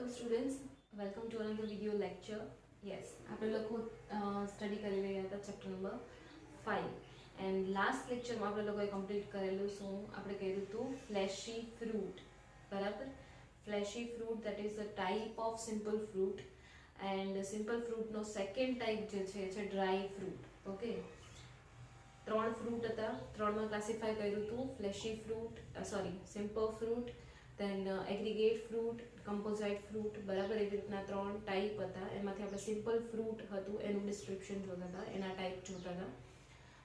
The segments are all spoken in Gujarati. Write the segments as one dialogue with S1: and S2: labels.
S1: welcome students. Welcome to another video lecture. Yes, આપણે લોકો સ્ટડી કરી રહ્યા હતા ચેપ્ટર નંબર 5 એન્ડ લાસ્ટ લેક્ચરમાં આપણે લોકોએ કમ્પ્લીટ કરેલું શું આપણે કહ્યું હતું ફ્લેશી ફ્રૂટ બરાબર. Fleshy fruit that is a type of simple fruit and simple ફ્રૂટનો સેકન્ડ ટાઈપ જે છે ડ્રાય ફ્રૂટ. ઓકે, ત્રણ ફ્રૂટ હતા, ત્રણમાં ક્લાસિફાય કર્યું હતું fleshy fruit, sorry simple fruit, then aggregate fruit, composite fruit બરાબર. એવી રીતના ત્રણ ટાઈપ હતા. એમાંથી આપણે સિમ્પલ ફ્રૂટ હતું એનું ડિસ્ક્રિપ્શન જોતા હતા, એના ટાઈપ જોતા હતા.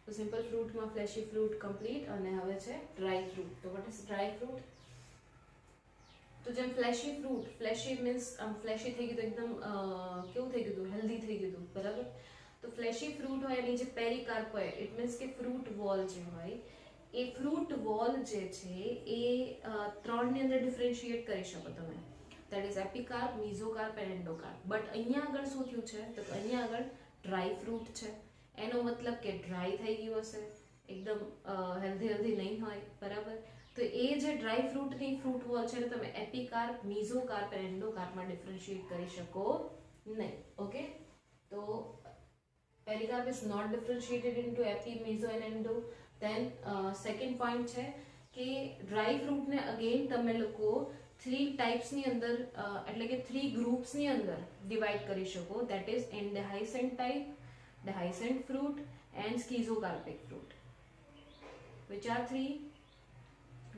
S1: તો સિમ્પલ ફ્રૂટમાં ફ્લેશી ફ્રૂટ કમ્પ્લીટ અને હવે છે ડ્રાય ફ્રૂટ. તો વોટ ઇઝ ડ્રાય ફ્રૂટ? તો જેમ ફ્લેશી ફ્રૂટ, ફ્લેશી મીન્સ આમ ફ્લેશી થઈ ગયું તો એકદમ કેવું થઈ ગયું હતું, હેલ્ધી થઈ ગયું હતું બરાબર. તો ફ્લેશી ફ્રૂટ હોય એની જે પેરીકાર્પ હોય, ઇટ મીન્સ કે ફ્રૂટ વોલ જે હોય એ ફ્રૂટ વોલ જે છે એ ત્રણની અંદર ડિફરન્શિએટ કરી શકો તમે. That is epicarp, mesocarp and endocarp. But અહીંયા આગળ શું થયું છે તો અહીંયા આગળ ડ્રાય ફ્રૂટ છે. એનો મતલબ કે ડ્રાય થઈ ગયું હશે, એકદમ હેલ્ધી નહીં હોય બરાબર. તો એ જે ડ્રાય ફ્રૂટની ફ્રૂટ વોલ છે એને તમે એપિકાર્પ, મિઝોકાર્પ એન્ડ એન્ડોકાર્પમાં ડિફરન્શિએટ કરી શકો નહીં. ઓકે, તો pericarp is not differentiated into epi, meso and endo. Then second point છે કે ડ્રાય ફ્રૂટને અગેન તમે લોકો થ્રી ટાઈપ્સની અંદર એટલે કે થ્રી ગ્રુપ્સની અંદર ડિવાઈડ કરી શકો. That is indehiscent type, dehiscent fruit and schizocarpic fruit. Which are three?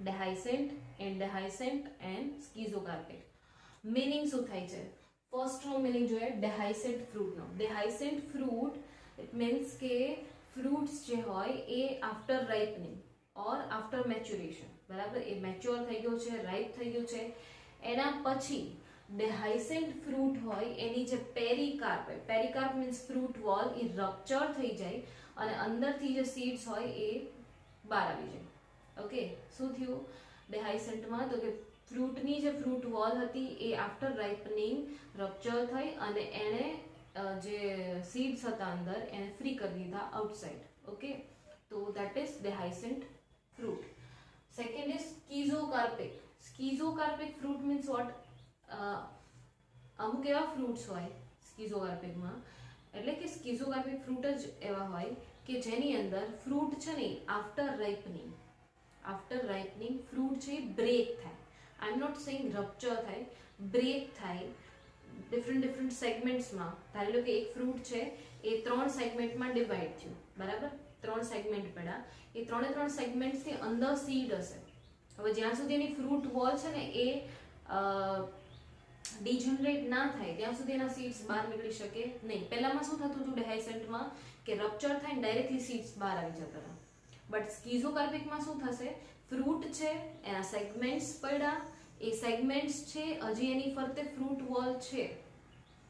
S1: Dehiscent, endehiscent and schizocarpic. Meaning શું થાય છે? ફર્સ્ટ નો મીનિંગ જોઈએ dehiscent fruit નો. dehiscent fruit it means કે ફ્રૂટ્સ જે હોય એ આફ્ટર રાઇપનિંગ ઓર આફ્ટર મેચ્યુરેશન બરાબર, એ મેચ્યોર થઈ ગયો છે, રાઇપ થઈ ગયો છે, એના પછી dehiscent fruit હોય એની જે પેરીકાર્પ હોય, પેરીકાર્પ મીન્સ ફ્રૂટ વોલ, એ રપ્ચર થઈ જાય અને અંદરથી જે સીડ્સ હોય એ બહાર આવી જાય. ઓકે, શું થયું dehiscentમાં? તો કે ફ્રૂટની જે ફ્રૂટ વોલ હતી એ આફ્ટર રાઇપનિંગ રપ્ચર થઈ અને એને જે સીડ્સ હતા અંદર એને ફ્રી કરી દીધા આઉટસાઇડ. ઓકે, તો that is dehiscent fruit. Second is schizocarpic. schizocarpic fruit means what? અમુક એવા ફ્રૂટ્સ હોય સ્કીઝોકાર્પિકમાં, એટલે કે સ્કીઝોકાર્પિક ફ્રૂટ જ એવા હોય કે જેની અંદર ફ્રૂટ છે ને આફ્ટર રાઇપનિંગ ફ્રૂટ છે એ બ્રેક થાય. આઈ એમ નોટ સેઇંગ રપ્ચર થાય, બ્રેક થાય ડિફરન્ટ સેગમેન્ટ્સમાં. ધારી લો કે એક ફ્રૂટ છે એ ત્રણ સેગમેન્ટમાં ડિવાઈડ થયું બરાબર, ત્રણ સેગમેન્ટ પડ્યા, એ ત્રણ સેગમેન્ટ્સની અંદર સીડ હશે. હવે જ્યાં સુધી એની ફ્રૂટ વોલ છે ને એ ડિજનરેટ ના થાય ત્યાં સુધી એના સીડ્સ બહાર નીકળી શકે નહીં. પહેલામાં શું થતું હતું dehiscentમાં કે રપ્ચર થાય ને ડાયરેક્ટલી સીડ્સ બહાર આવી જતા હતા. બટ સ્કીઝોકાર્પિકમાં શું થશે? ફ્રૂટ છે એના સેગમેન્ટ્સ પડ્યા, એ સેગમેન્ટ્સ છે હજી એની ફરતે ફ્રૂટ વોલ છે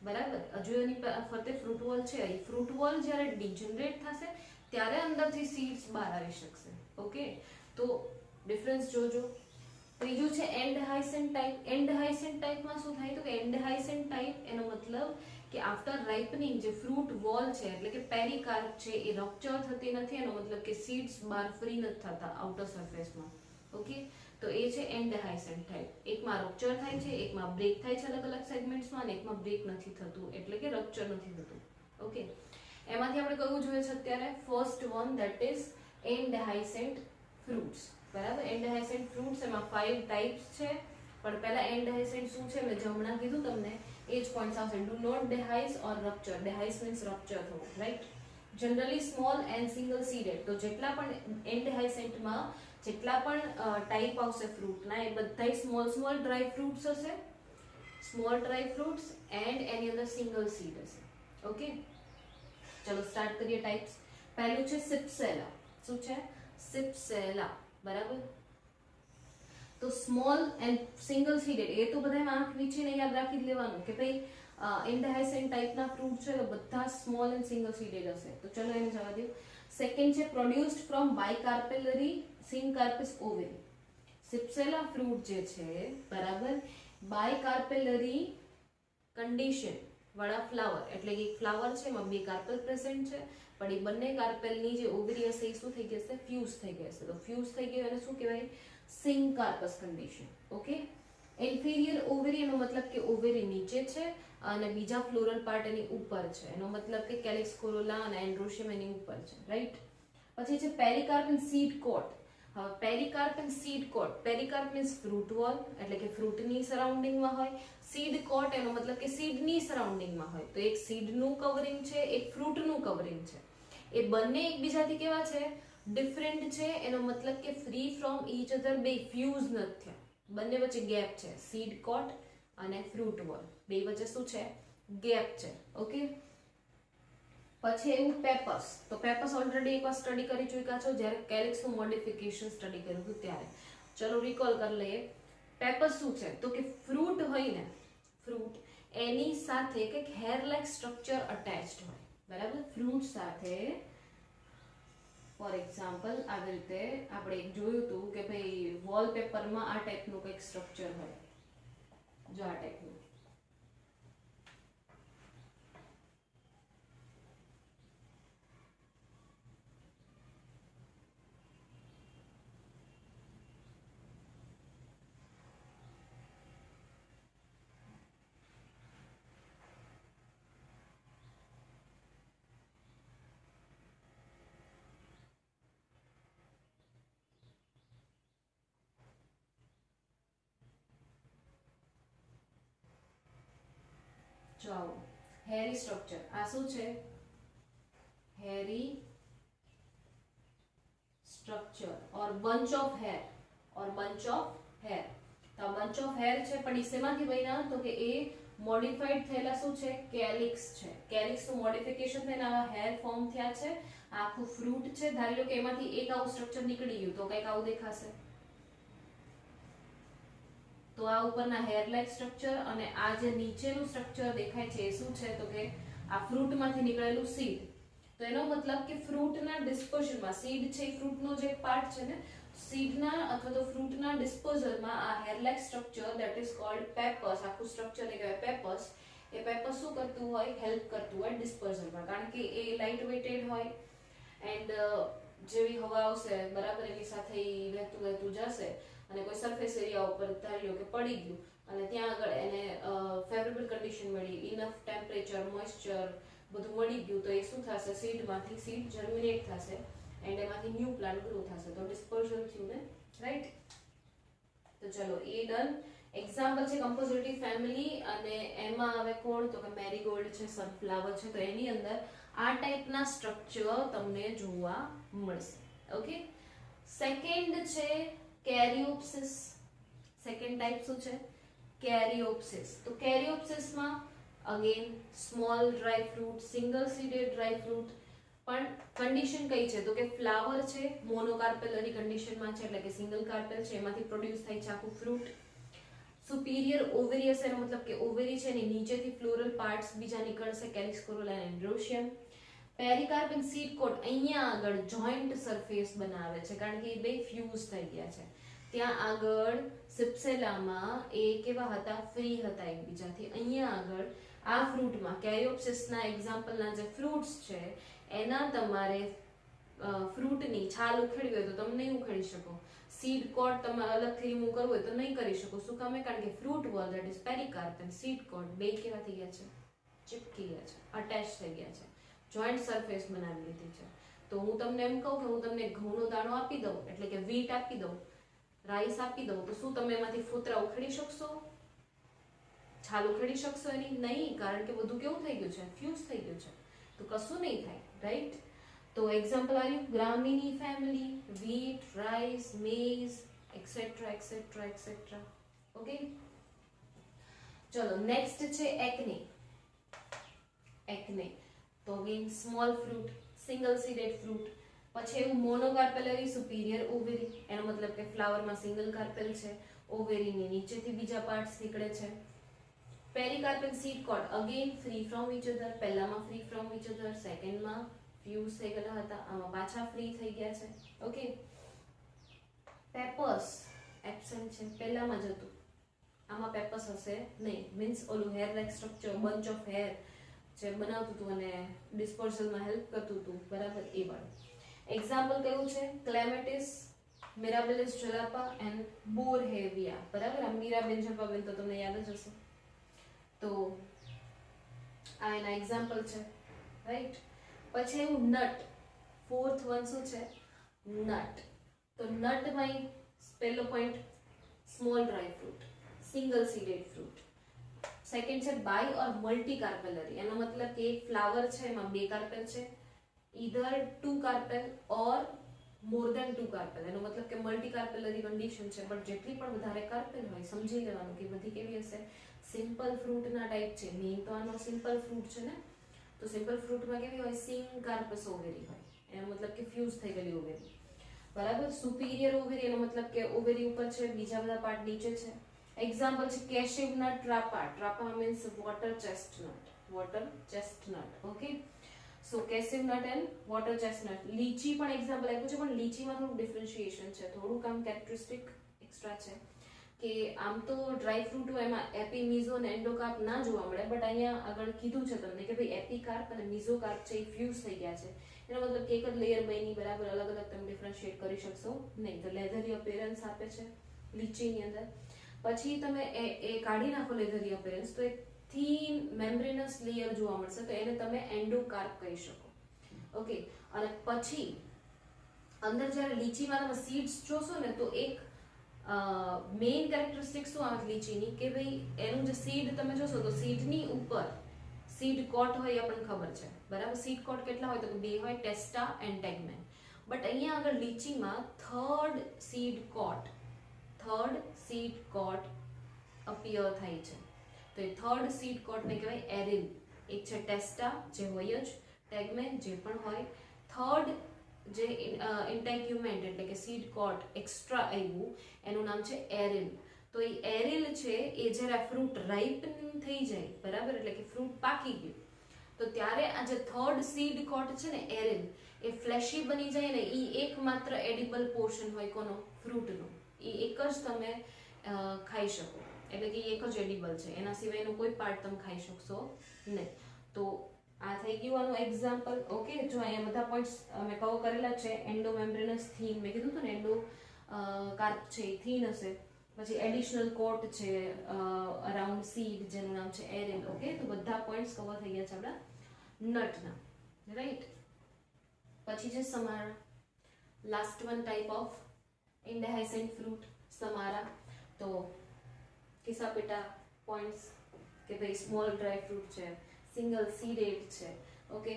S1: બરાબર, હજુ એની ફરતે ફ્રૂટ વોલ છે. એ ફ્રૂટ વોલ જ્યારે ડિજનરેટ થશે ત્યારે અંદરથી સીડ્સ બહાર આવી શકશે. ઓકે, તો ડિફરન્સ જોજો. ત્રીજું છે એન્ડેહાઇસન્ટ ટાઈપ. એન્ડેહાઇસન્ટ ટાઈપમાં શું થાય તો કે એન્ડેહાઇસન્ટ ટાઈપ એનો મતલબ કે આફ્ટર રાઇપનિંગ જે ફ્રૂટ વોલ છે એટલે કે પેરીકાર્પ છે એ રપ્ચર થતી નથી, એનો મતલબ કે સીડ્સ બહાર ફ્રી નથી થતા આઉટર સરફેસમાં. ઓકે, તો એ છે એન્ડેહાઇસન્ટ ટાઈપ. એકમાં રપ્ચર થાય છે, એકમાં બ્રેક થાય છે અલગ અલગ સેગમેન્ટ્સમાં, અને એકમાં બ્રેક નથી થતું એટલે કે રપ્ચર નથી થતું. ઓકે, એમાંથી આપણે કયું જોઈએ છે અત્યારે? First one that is indehiscent fruits બરાબર. એન્ડેહાઇસન્ટ ફ્રૂટ્સ એમાં 5 ટાઈપ્સ છે, પણ પહેલા એન્ડેહાઇસન્ટ શું છે મેં હમણાં કીધું તમને એ જ પોઈન્ટ્સ આવશે. Do not dehisce or rupture. dehisce means rupture થવું, right. Generally small and single seeded. તો જેટલા પણ એન્ડેહાઇસન્ટમાં જેટલા પણ ટાઈપ આવશે ફ્રૂટના એ બધા સ્મોલ ડ્રાય ફ્રૂટ્સ હશે, સ્મોલ ડ્રાય ફ્રૂટ્સ એન્ડ એની અંદર સિંગલ સીડ હશે. ઓકે, ચલો સ્ટાર્ટ કરીએ ટાઈપ્સ. પહેલું છે સિપ્સેલા. શું છે? સિપ્સેલા બરાબર. તો સ્મોલ એન્ડ સિંગલ સીડેડ એ તો બધામાં આંખ વીંચીને યાદ રાખી જ લેવાનું કે ભાઈ એન્ડેહાઇસન્ટ ટાઈપના ફ્રૂટ છે તો બધા સ્મોલ એન્ડ સિંગલ સીડેડ હશે. તો ચલો એને જવા દો. સેકન્ડ છે પ્રોડ્યુસ્ડ ફ્રોમ બાયકાર્પેલરી સિનકાર્પિસ ઓવેરી. સિપ્સેલા ફ્રૂટ જે છે બરાબર બાયકાર્પેલરી કન્ડિશન વાળા ફ્લાવર, એટલે કે એક ફ્લાવર છે એમાં બે કાર્પેલ પ્રેઝન્ટ છે પણ એ બંને કાર્પેલની જે ઓવરી હશે એ શું થઈ ગઈ હશે? ફ્યુઝ થઈ ગઈ હશે. તો ફ્યુઝ થઈ ગયું એને શું કહેવાય? સિનકાર્પસ કન્ડિશન. ઓકે, ઇન્ફિરિયર ઓવેરી એનો મતલબ કે ઓવેરી નીચે છે અને બીજા ફ્લોરલ પાર્ટ એની ઉપર છે, એનો મતલબ કે કેલિક્સ કોરોલા અને એન્ડ્રોશિયમ એની ઉપર છે, રાઈટ. પછી છે પેરિકાર્પ એન્ડ સીડ કોટ. હવે pericarp and seed coat, pericarp means fruit wall એટલે કે ફ્રૂટની સરાઉન્ડિંગમાં હોય, સીડ કોટ એનો મતલબ કે સીડની સરાઉન્ડિંગમાં હોય. તો એક સીડનું કવરિંગ છે, એક ફ્રૂટનું કવરિંગ છે. એ બંને એકબીજાથી કેવા છે? ડિફરન્ટ છે. એનો મતલબ કે ફ્રી ફ્રોમ ઈચ અધર, બે ફ્યુઝ નથી થયા, બંને વચ્ચે ગેપ છે. સીડ કોટ અને ફ્રૂટ વોલ બે વચ્ચે શું છે? ગેપ છે. ઓકે. પછી એવું પેપર્સ. તો પેપર્સ ઓલરેડી એકવાર સ્ટડી કરી ચૂક્યા છો જ્યારે કેલિક્સનું મોડિફિકેશન સ્ટડી કર્યું હતું ત્યારે. ચલો રિકોલ કરી લઈએ. પેપર્સ શું છે? તો કે ફ્રૂટ હોય ને, ફ્રૂટ એની સાથે કંઈક હેર લાઈક સ્ટ્રક્ચર અટેચ્ડ હોય, બરાબર. ફ્રૂટ સાથે ફોર એક્ઝામ્પલ આવી રીતે આપણે એક જોયું હતું કે ભાઈ વોલપેપરમાં આ ટાઈપનું કંઈક સ્ટ્રક્ચર હોય, જો આ ટાઈપનું. જો આવો હેરી સ્ટ્રક્ચર. આ શું છે? Hairy structure or bunch of hair, or bunch of hair. તો આ બંચ ઓફ હેર છે, પણ એ શેમાંથી બન્યા? તો કે એ મોડિફાઈડ થયેલા શું છે? કેલિક્સ છે. કેલિક્સનું મોડિફિકેશન થઈને આવા હેર ફોર્મ થયા છે. આખું ફ્રૂટ છે, ધારી લો કે એમાંથી એક આવું સ્ટ્રક્ચર નીકળી ગયું તો કંઈક આવું દેખાશે. તો આ ઉપરના હેર લાઈક સ્ટ્રક્ચર અને આ જે નીચેનું સ્ટ્રક્ચર દેખાય છે એ શું છે? તો કે આ ફ્રૂટમાંથી નીકળેલું સીડ. તો એનો મતલબ કે ફ્રૂટના ડિસ્પોઝલમાં, સીડ છે એ ફ્રૂટનો જે પાર્ટ છે ને, સીડના અથવા તો ફ્રૂટના ડિસ્પોઝલમાં આ hair like structure that is called papers, આખું સ્ટ્રક્ચર એ કહેવાય પેપર્સ. એ પેપર શું કરતું હોય? હેલ્પ કરતું હોય ડિસ્પોઝલમાં, કારણ કે એ લાઇટ વેટેડ હોય એન્ડ જેવી હવા આવશે બરાબર એની સાથે વહેતું વહેતું જશે અને કોઈ સરફેસ એરિયા ઉપર ધારી લો કે પડી ગયું અને ત્યાં આગળ એને ફેવરેબલ કન્ડિશન મળી, ઇનફ ટેમ્પરેચર, મોઇસ્ચર બધું મળી ગયું, તો એ શું થશે? સીડમાંથી સીડ જર્મિનેટ થશે એન્ડ એમાંથી ન્યૂ પ્લાન્ટ ગ્રો થશે. તો ડિસ્પર્ઝન થયું ને, રાઈટ. તો ચલો એ ડન. એક્ઝામ્પલ છે કમ્પોઝિટિવ ફેમિલી અને એમાં હવે કોણ? તો કે મેરીગોલ્ડ છે, સનફ્લાવર છે. તો એની અંદર આ ટાઈપના સ્ટ્રક્ચર તમને જોવા મળશે. ઓકે. સેકન્ડ છે કેરિઓપ્સિસ. સેકન્ડ ટાઈપ શું છે? કેરિઓપ્સિસ. તો કેરિઓપ્સિસમાં again small dry fruit, single seeded dry fruit, પણ કન્ડિશન કઈ છે? તો કે ફ્લાવર છે મોનોકાર્પેલરી કન્ડિશનમાં છે, એટલે કે સિંગલ કાર્પેલ છે, એમાંથી પ્રોડ્યુસ થાય છે આખું ફ્રૂટ. સુપીરિયર ઓવેરિયસ એનો મતલબ કે ઓવેરી છે એની નીચેથી ફ્લોરલ પાર્ટ્સ બીજા નીકળશે, કેલિક્સ કોરોલા એન્ડ એન્ડ્રોશિયમ. પેરિકાર્પ એન્ડ સીડ કોટ અહીંયા આગળ જોઈન્ટ સરફેસ બનાવે છે, કારણ કે એ બે ફ્યુઝ થઈ ગયા છે. ત્યાં આગળ સિપ્સેલામાં એ કેવા હતા? ફ્રી હતા એકબીજાથી. અહીંયા આગળ આ ફ્રૂટમાં કેરિઓપ્સિસના એક્ઝામ્પલના જે ફ્રૂટ્સ છે એના તમારે ફ્રૂટની છાલ ઉખેડવી હોય તો તમે નહીં ઉખેડી શકો. સીડ કોટ તમે અલગથી રિમૂવ કરવું હોય તો નહીં કરી શકો. શું કામે? કારણ કે fruit wall that is pericarp and seed coat બે કેવા થઈ ગયા છે? ચિપકી ગયા છે, અટેચ થઈ ગયા છે, જોઈન્ટ સરફેસ બનાવી લીધી છે. તો હું તમને એમ કહું કે હું તમને ઘઉંનો દાણો આપી દઉં, એટલે કે વીટ આપી દઉં, રાઈસ આપી દઉં, તો શું તમે એમાંથી ફોતરા ઉખેડી શકશો? છાલ ઉખેડી શકશો એની? નહીં, કારણ કે બધું કેવું થઈ ગયું છે? ફ્યુઝ થઈ ગયું છે. તો કશું નહીં થાય, રાઈટ. તો એક્ઝામ્પલ આવ્યું Gramineae family, wheat, rice, maize etcetera etcetera etcetera. Okay. ચલો નેક્સ્ટ છે એકને. એકને તો again small fruit, single seeded fruit. પછી એવું મોનોકાર્પેલરી સુપીરિયર ઓવેરી, એનો મતલબ કે ફ્લાવરમાં સિંગલ કાર્પેલ છે, ઓવેરીની નીચેથી બીજા પાર્ટ્સ નીકળે છે. Pericarp and seed coat again free from each other, પહેલામાં ફ્રી ફ્રોમ ઈચ અધર, સેકન્ડમાં ફ્યુઝ થઈ ગયેલા હતા, આમાં પાછા ફ્રી થઈ ગયા છે. ઓકે. પેપર્સ એબ્સેન્ટ છે, પહેલામાં જ હતું, આમાં પેપર્સ હશે નહીં. મીન્સ ઓલું hair like structure, bunch of hair જે બનાવતું હતું અને ડિસ્પર્સલમાં હેલ્પ કરતું હતું, બરાબર, એ વાળું. એક્ઝામ્પલ કયું છે? ક્લેમેટિસ, મિરાબિલિસ જલાપા એન્ડ બોરહેવિયા, બરાબર. આ મીરાબેન જપાબેન તો તમને યાદ જ હશે. તો આ એના એક્ઝામ્પલ છે, રાઈટ. પછી એવું નટ, ફોર્થ વન શું છે? નટ. તો નટમાં પહેલો point small dry fruit, single seeded fruit. Second છે બાય ઓર મલ્ટી કાર્પેલરી, એનો મતલબ કે એક ફ્લાવર છે એમાં બે કાર્પેલ છે, ઈધર ટુ કાર્પેલ ઓર મોર ધેન ટુ કાર્પેલ, એનો મતલબ કે મલ્ટી કાર્પેલરી કન્ડિશન છે. બટ જેટલી પણ વધારે કાર્પેલ હોય સમજી લેવાનું કે બધી કેવી હશે, સિમ્પલ ફ્રૂટના ટાઈપ છે. મેઇન તો આનો સિમ્પલ ફ્રૂટ છે ને, તો સિમ્પલ ફ્રૂટમાં કેવી હોય? સિંગ કાર્પસ ઓવેરી હોય, એનો મતલબ કે ફ્યુઝ થઈ ગયેલી ઓવેરી, બરાબર. સુપીરિયર ઓવેરી એનો મતલબ કે ઓવેરી ઉપર છે, બીજા બધા પાર્ટ નીચે છે. એક્ઝામ્પલ છે cashew nut, Trapa. Trapa means water chestnut, water chestnut. Okay, so cashew nut and water chestnut. Litchi પણ એક્ઝામ્પલ આપ્યું છે, પણ લીચીમાં થોડું ડિફરન્શિએશન છે, થોડું કામ કેરેક્ટરિસ્ટિક એક્સ્ટ્રા છે કે આમ તો ડ્રાય ફ્રૂટ હોય એમાં એપી, મીઝો અને એન્ડોકાર્પ ના જોવા મળે, બટ અહીંયા આગળ કીધું છે તમને કે ભાઈ એપીકાર્પ અને મીઝોકાર્પ છે એ ફ્યુઝ થઈ ગયા છે. એનો મતલબ કે એક જ લેયર બની, બરાબર, અલગ અલગ તમે ડિફરન્શિએટ કરી શકશો નહીં. તો લેધરી અપીયરન્સ આપે છે લીચીની અંદર. પછી તમે એ કાઢી નાખો લેધરી અપીયરન્સ, તો એક થીન મેમ્બ્રેનસ લેયર જોવા મળશે, તો એને તમે એન્ડોકાર્પ કહી શકો. ઓકે, અને પછી અંદર જ્યારે લીચીમાં તમે સીડ્સ જોશો ને, તો એક મેઇન કેરેક્ટરિસ્ટિક શું આવે લીચીની કે ભાઈ એનું જે સીડ તમે જોશો તો સીડની ઉપર સીડ કોટ હોય, એ આપણને ખબર છે, બરાબર. સીડ કોટ કેટલા હોય? તો બે હોય, ટેસ્ટા એન્ડ ટેગમેન. બટ અહીંયા આગળ લીચીમાં થર્ડ સીડ કોટ અપિયર થાય છે. તો એ થર્ડ સીડ કોટને કહેવાય એરિલ. એક છે ટેસ્ટા જે હોય જ, ટેગમેન જે પણ હોય, થર્ડ જે ઇન્ટેગ્યુમેન્ટ એટલે કે સીડ કોટ એક્સ્ટ્રા આવ્યું એનું નામ છે એરિલ. તો એ એરિલ છે એ જ્યારે ફ્રૂટ રાઇપનિંગ થઈ જાય, બરાબર, એટલે કે ફ્રૂટ પાકી ગયું, તો ત્યારે આ જે થર્ડ સીડ કોટ છે ને એરિલ, એ ફ્લેશી બની જાય ને, એ એકમાત્ર એડિબલ પોર્શન હોય કોનો? ફ્રૂટનો. એ એક જ તમે ખાઈ શકો, એટલે કે એક જ એડિબલ છે, એના સિવાયનો કોઈ પાર્ટ તમે ખાઈ શકશો નહીં. તો આ થઈ ગયું આનું એક્ઝામ્પલ. ઓકે, જો અહીંયા બધા પોઈન્ટ્સ મેં કવર કરેલા છે. એન્ડો મેમ્બ્રેનસ થીન મેં કીધું હતું ને, એન્ડો કાર્પ છે એ થીન હશે. પછી એડિશનલ કોટ છે અરાઉન્ડ સીડ જેનું નામ છે એરિલ. ઓકે, તો બધા પોઈન્ટ્સ કવર થઈ ગયા છે આપણા નટના, રાઈટ. પછી છે samara, last one type of indehiscent fruit, samara. તો કિસાપીટા પોઈન્ટ્સ કે ભાઈ સ્મોલ ડ્રાય ફ્રૂટ છે, સિંગલ સીડેડ છે. ઓકે,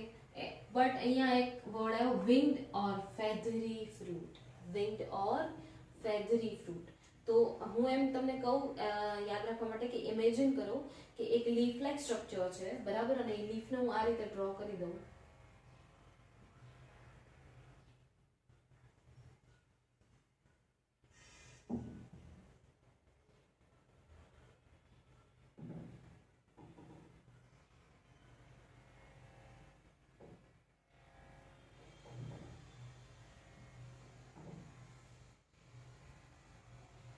S1: બટ અહીંયા એક વર્ડ આવ્યો વિંગ્ડ ઓર ફેધરી ફ્રૂટ, વિંગ્ડ ઓર ફેધરી ફ્રૂટ. તો હું એમ તમને કહું યાદ રાખવા માટે કે ઇમેજિન કરો કે એક લીફ લાઇક સ્ટ્રક્ચર છે, બરાબર, અને એ લીફને હું આ રીતે ડ્રો કરી દઉં.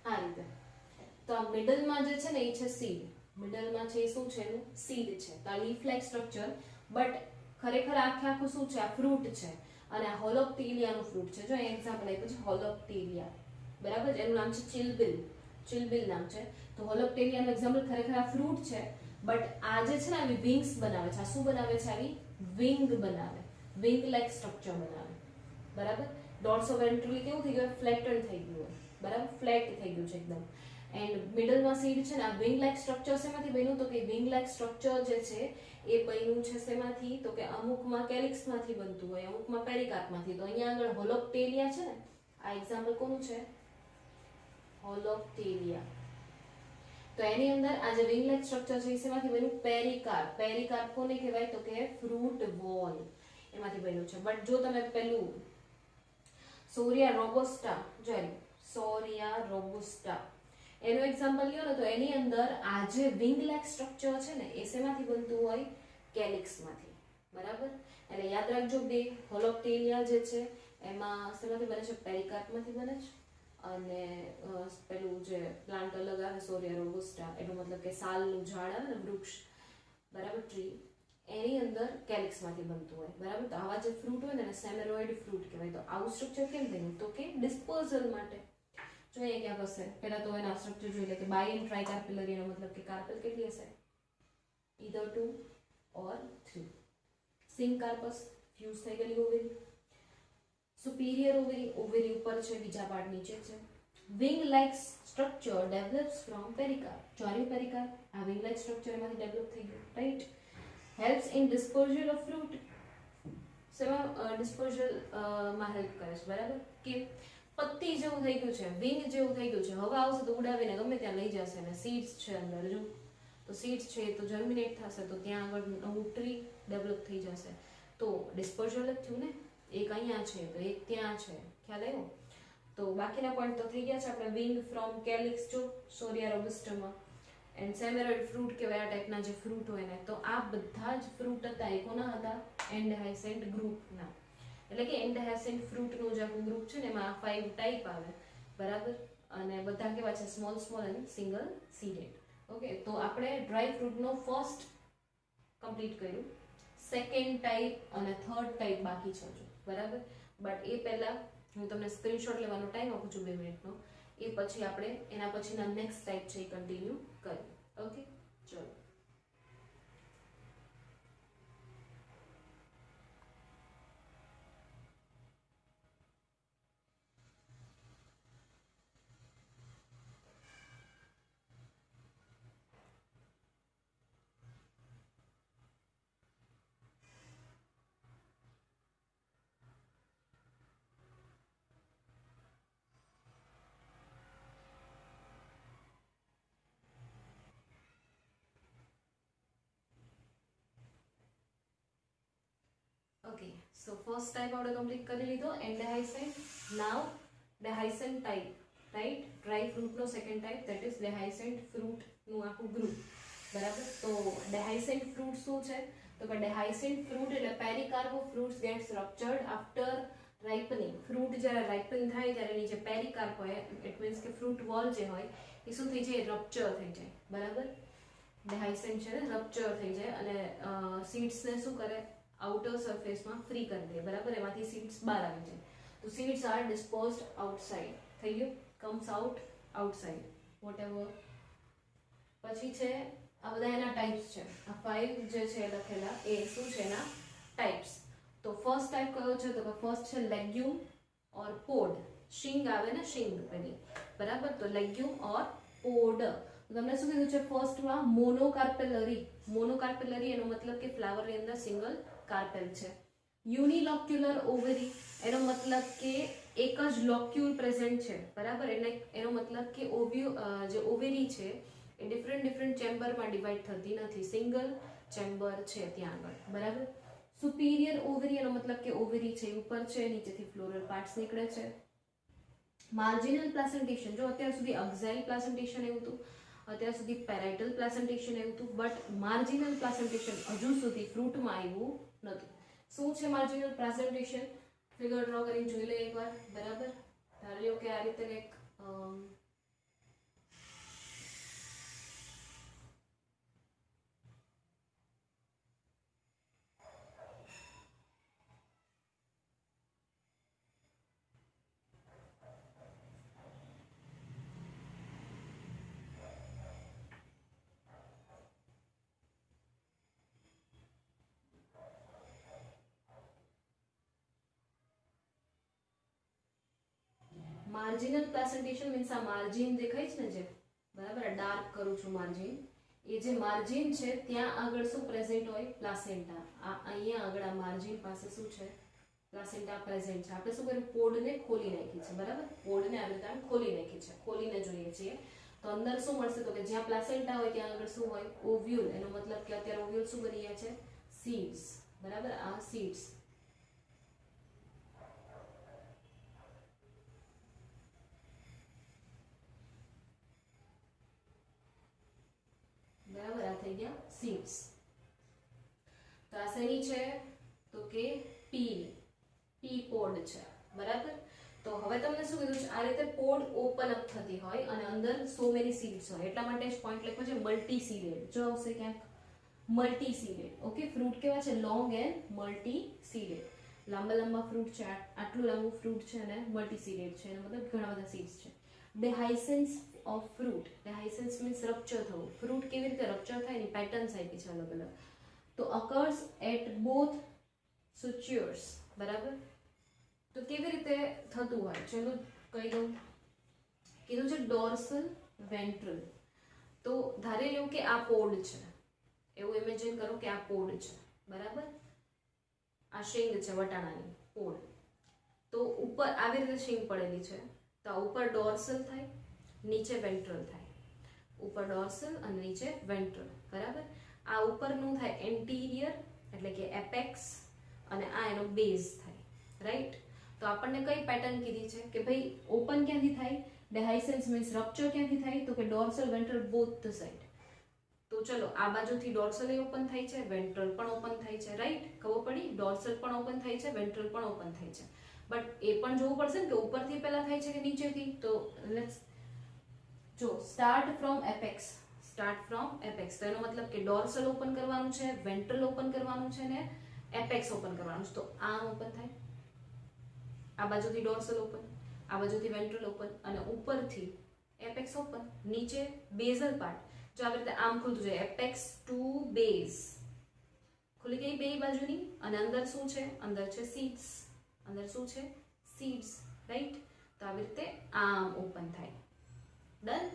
S1: આ રીતે. તો આ મિડલમાં જે છે ને એ છે સીડ, મિડલમાં છે એ શું છે? એનું સીડ છે. તો આ લીફ લાઇક સ્ટ્રક્ચર, બટ ખરેખર આખે આખું શું છે? આ ફ્રૂટ છે, અને આ હોલોપ્ટીલિયાનું ફ્રૂટ છે. જો એક્ઝામ્પલ આપ્યું છે હોલોપ્ટીલિયા, બરાબર, એનું નામ છે ચિલબિલ, ચિલબિલ નામ છે. તો હોલોપ્ટીલિયાનું એક્ઝામ્પલ ખરેખર આ ફ્રૂટ છે, બટ આ જે છે ને આવી વિંગ્સ બનાવે છે. આ શું બનાવે છે? આવી વિંગ બનાવે, વિંગ લાઇક સ્ટ્રક્ચર બનાવે, બરાબર. ડોર્સો વેન્ટ્રલી કેવું થઈ ગયું? ફ્લેટન થઈ ગયું, બરાબર, ફ્લેટ થઈ ગયું છે એકદમ. એન્ડ મિડલમાં સીડ છે ને, આ વિંગ લાઇક સ્ટ્રક્ચર શેમાંથી બન્યું? તો કે વિંગ લાઇક સ્ટ્રક્ચર જે છે એ બન્યું છે શેમાંથી? તો કે અમુકમાં કેલિક્સમાંથી બનતું હોય, અમુકમાં પેરિકાર્પમાંથી. તો અહીંયા આગળ હોલોપ્ટેલિયા છે ને, આ એક્ઝામ્પલ કોનું છે? હોલોપ્ટેલિયા. તો એની અંદર આ જે વિંગ લાઇક સ્ટ્રક્ચર છે એ શેમાંથી બન્યું? પેરિકાર્પ. પેરિકાર્પ કોને કહેવાય? તો કે ફ્રૂટ વોલ, એમાંથી બન્યું છે. બટ જો તમે પેલું સોરિયા રોબોસ્ટા, સોરિયા રોબોસ્ટા એનું એક્ઝામ્પલ લ્યો ને, તો એની અંદર આ જે વિંગ લાઇક સ્ટ્રક્ચર છે ને એ શેમાંથી બનતું હોય? કેલિક્સમાંથી, બરાબર. એટલે યાદ રાખજો, બે હોલોપ્ટેલિયા જે છે એમાં શેમાંથી બને છે? પેરિકાર્પમાંથી બને છે. અને પેલું જે પ્લાન્ટ અલગ આવે સોરિયા રોબોસ્ટા, એનો મતલબ કે સાલનું ઝાડ આવે ને, વૃક્ષ, બરાબર, ટ્રી, એની અંદર કેલિક્સમાંથી બનતું હોય, બરાબર. તો આવા જે ફ્રૂટ હોય ને એને સેમેરોઇડ ફ્રૂટ કહેવાય. તો આવું સ્ટ્રક્ચર કેમ થયું? તો કે ડિસ્પોઝલ માટે. જો અહીંયા ક્યાંક હશે, પહેલા તો એના સ્ટ્રક્ચર જોઈ લે કે બાય એન્ડ ટ્રાય કાર્પેલરી, એનો મતલબ કે કાર્પેલ કેટલી હશે? either 2 or 3. સિંકાર્પસ ફ્યુઝ થઈ ગયેલી ઓવેરી. સુપીરિયર ઓવેરી, ઓવેરી ઉપર છે, બીજા પાર્ટ નીચે છે. Wing like structure develops from pericarp. જોર્યું પેરિકાર્પ, આ વિંગ લાઇક સ્ટ્રક્ચર એમાંથી ડેવલપ થઈ ગયું, right. Helps in disposal of fruit. સેમાં ડિસ્પોઝલ માં હેલ્પ કરે છે, બરાબર. કે પત્તી જેવું થઈ ગયું છે, વિંગ જેવું થઈ ગયું છે, હવા આવશે તો ઉડાવીને ગમે ત્યાં લઈ જશે. અને સીડ્સ છે અંદર, જો તો સીડ્સ છે તો જર્મિનેટ થશે, તો ત્યાં આગળ નવું ટ્રી ડેવલપ થઈ જશે. તો ડિસ્પોઝલ જ થયું ને. એક અહીંયા છે તો એક ત્યાં છે, ખ્યાલ આવ્યો? તો બાકીના પોઈન્ટ તો થઈ ગયા છે આપણે. વિંગ ફ્રોમ કેલિક્સ, જો સોરિયા રોબસ્ટમાં. એન્ડ સેમેરોઇડ ફ્રૂટ કહેવાય આ ટાઈપના જે ફ્રૂટ હોય ને. તો આ બધા જ ફ્રૂટ હતા એ કોના હતા? એન્ડહાઇસેન્ટ ગ્રુપના. એટલે કે એન્ડહાઇસેન્ટ ફ્રૂટનું જે આખું ગ્રુપ છે ને એમાં 5 ટાઈપ આવે, બરાબર. અને બધા કેવા છે? સ્મોલ સ્મોલ અને સિંગલ સીડેડ. ઓકે, તો આપણે ડ્રાય ફ્રૂટનો ફર્સ્ટ કમ્પ્લીટ કર્યું. સેકન્ડ ટાઈપ અને થર્ડ ટાઈપ બાકી છે હજુ, બરાબર. બટ એ પહેલા હું તમને સ્ક્રીનશોટ લેવાનો ટાઈમ આપું છું 2 મિનિટનો. એ પછી આપણે એના પછીના નેક્સ્ટ ટાઈપ છે એ કન્ટિન્યુ કરીએ. ઓકે, ચલો. Okay, so first type આપણે complete કરી લીધો, એન્ડહાઇસેન્ટ. Now dehiscent type, right? Dry fruit no second type, that is dehiscent fruit નું આખું ગ્રુપ, બરાબર. તો dehiscent fruit શું છે? તો કે dehiscent fruit એટલે પેરિકાર્પો fruits gets ruptured after ripening. Fruit જ્યારે રાઇપન થાય ત્યારે એની જે પેરિકાર્પ હોય, ઇટ મીન્સ કે ફ્રૂટ વોલ જે હોય એ શું થઈ જાય? રપ્ચર થઈ જાય, બરાબર. dehiscent છે ને રપ્ચર થઈ જાય અને સીડ્સને શું કરે? આઉટર સરફેસમાં ફ્રી કરી દે, બરાબર. એમાંથી સીડ્સ બહાર આવી જાય. તો સીડ્સ આર ડિસ્પોઝડ આઉટસાઇડ. થઈ ગયું? Comes out outside, whatever. પછી છે આ બધા એના ટાઈપ્સ છે. આ 5 જે છે લખેલા એ શું છે? એના ટાઈપ્સ. તો ફર્સ્ટ ટાઈપ કયો છે? તો કે ફર્સ્ટ છે લેગ્યુમ ઓર પોડ. શિંગ આવે ને, શિંગ પેલી, બરાબર. તો લેગ્યુમ ઓર પોડ. તમને શું કીધું છે? ફર્સ્ટમાં મોનોકાર્પેલરી. મોનોકાર્પેલરી એનો મતલબ કે ફ્લાવરની અંદર સિંગલ કાર્પેલ છે. યુનિલોક્યુલર ઓવરી એનો મતલબ કે એક જ લોક્યુલ પ્રેઝન્ટ છે, બરાબર. એટલે એનો મતલબ કે જે ઓવેરી છે એ ડિફરન્ટ ચેમ્બરમાં ડિવાઈડ થતી નથી, સિંગલ ચેમ્બર છે ત્યાં આગળ, બરાબર. સુપીરિયર ઓવરી એનો મતલબ કે ઓવરી છે ઉપર છે, નીચેથી ફ્લોરલ પાર્ટ્સ નીકળે છે. માર્જિનલ પ્લાસેન્ટેશન, જો અત્યાર સુધી અક્ઝાઇલ પ્લાસેન્ટેશન એવું હતું, અત્યાર સુધી પેરાઇટલ પ્લાસેન્ટેશન એવું હતું, બટ માર્જિનલ પ્લાસેન્ટેશન હજુ સુધી ફ્રૂટમાં આવ્યું નથી. શું છે માર્જિનલ પ્લાસેન્ટેશન? ફિગર ડ્રો કરીને જોઈ લે એકવાર, બરાબર. ધારી લો કે આ રીતે એક માર્જિનલ પ્લાસેન્ટેશન મીન્સ આ માર્જિન દેખાય છે ને જે, બરાબર. ડાર્ક કરું છું માર્જિન. એ જે માર્જિન છે ત્યાં આગળ શું પ્રેઝન્ટ હોય? પ્લાસેન્ટા. આ અહીંયા આગળ આ માર્જિન પાસે શું છે? પ્લાસેન્ટા પ્રેઝન્ટ છે. આપણે શું કર્યું? પોડને ખોલી નાખી છે, બરાબર. પોડને આવી રીતે ખોલી નાખી છે, ખોલીને જોઈએ છીએ તો અંદર શું મળશે? તો કે જ્યાં પ્લાસેન્ટા હોય ત્યાં આગળ શું હોય? ઓવ્યુલ. એનો મતલબ કે અત્યારે ઓવ્યુલ શું બની ગયા છે? સીડ્સ, બરાબર. આ સીડ્સ, બરાબર. આ થઈ ગયા સીડ્સ. તો આ શેની છે? તો કે પી પોડ છે, બરાબર. તો હવે તમને શું કીધું છે? આ રીતે પોડ ઓપન અપ થતી હોય અને અંદર સો મેની સીડ્સ હોય, એટલા માટે જ પોઈન્ટ લખ્યો છે મલ્ટી સીડેડ. જો આવશે ક્યાંક મલ્ટી સીડેડ. ઓકે, ફ્રૂટ કેવા છે? Long and multi seeded. લાંબા લાંબા ફ્રૂટ છે, આટલું લાંબુ ફ્રૂટ છે અને મલ્ટી સીડેડ છે, એનો મતલબ ઘણા બધા સીડ્સ છે. dehiscence of fruit. dehiscence means rupture થવું. ફ્રૂટ કેવી રીતે રપ્ચર થાય એની પેટર્ન્સ આપી છે અલગ અલગ. તો occurs at both sutures. બરાબર. તો કેવી રીતે થતું હોય ચલો કહી દઉં. કીધું છે ડોર્સલ વેન્ટ્રલ. તો ધારી લો કે આ પોડ છે, એવું ઇમેજિન કરો કે આ પોડ છે. બરાબર, આ શીંગ છે વટાણાની પોડ. તો ઉપર આવી રીતે શીંગ પડેલી છે, તો આ ઉપર ડોર્સલ થાય, નીચે વેન્ટ્રલ થાય. ઉપર ડોર્સલ અને નીચે વેન્ટ્રલ. બરાબર. આ ઉપરનું થાય એન્ટીરિયર એટલે કે એપેક્સ, અને આ એનો બેઝ થાય. રાઈટ. તો આપણને કઈ પેટર્ન કીધી છે કે ભાઈ ઓપન ક્યાંથી થાય? dehiscence મીન્સ રપ્ચર ક્યાંથી થાય? તો કે dorsal ventral both the side. તો ચલો આ બાજુથી ડોર્સલ ઓપન થાય છે, વેન્ટ્રલ પણ ઓપન થાય છે. રાઈટ, ખબર પડી? ડોર્સલ પણ ઓપન થાય છે, વેન્ટ્રલ પણ ઓપન થાય છે. બટ એ પણ જોવું પડશે ને કે ઉપરથી પહેલા થાય છે કે નીચેથી. તો લેટ્સ જો start from apex. Start from apex તો એનો મતલબ કે ડોર્સલ ઓપન કરવાનું છે, વેન્ટ્રલ ઓપન કરવાનું છે ને એપેક્સ ઓપન કરવાનું છે. તો આમ ઓપન થાય, આ બાજુથી ડોર્સલ ઓપન, આ બાજુથી વેન્ટ્રલ ઓપન, અને ઉપરથી એપેક્સ ઓપન, નીચે બેઝલ પાર્ટ. જો આવી રીતે આમ ખુલતું જાય, એપેક્સ ટુ બેઝ ખુલી ગઈ બે બાજુની. અને અંદર શું છે? અંદર છે સીડ્સ. અંદર શું છે? સીડ્સ. રાઈટ. તો આવી રીતે આમ ઓપન થાય. ડન.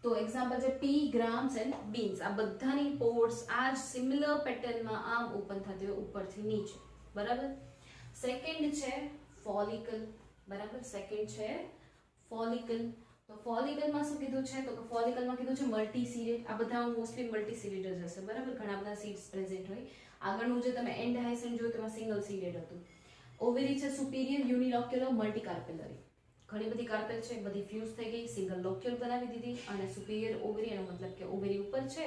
S1: તો એક્ઝામ્પલ છે પી, ગ્રામ્સ એન્ડ બીન્સ. આ બધાની પોડ્સ આ જ સિમિલર પેટર્નમાં આમ ઓપન થતી હોય ઉપરથી નીચે. બરાબર. સેકન્ડ છે ફોલિકલ. બરાબર. સેકન્ડ છે ફોલિકલ. તો ફોલિકલમાં શું કીધું છે? તો કે ફોલિકલમાં કીધું છે મલ્ટી સીડેડ. આ બધા મોસ્ટલી મલ્ટી સીડેડ જ હશે. બરાબર. ઘણા બધા સીડ્સ પ્રેઝન્ટ હોય. આગળનું જે તમે એન્ડ હાઇસન જોયું તેમાં સિંગલ સીડેડ હતું. ઓવેરી છે સુપીરિયર યુનિલોક્યુલર મલ્ટીકાર્પેલરી. ઘણી બધી કાર્પેલ છે, બધી ફ્યુઝ થઈ ગઈ, સિંગલ લોક્યુલ બનાવી દીધી. અને સુપીરિયર ઓવેરી એનો મતલબ કે ઓવેરી ઉપર છે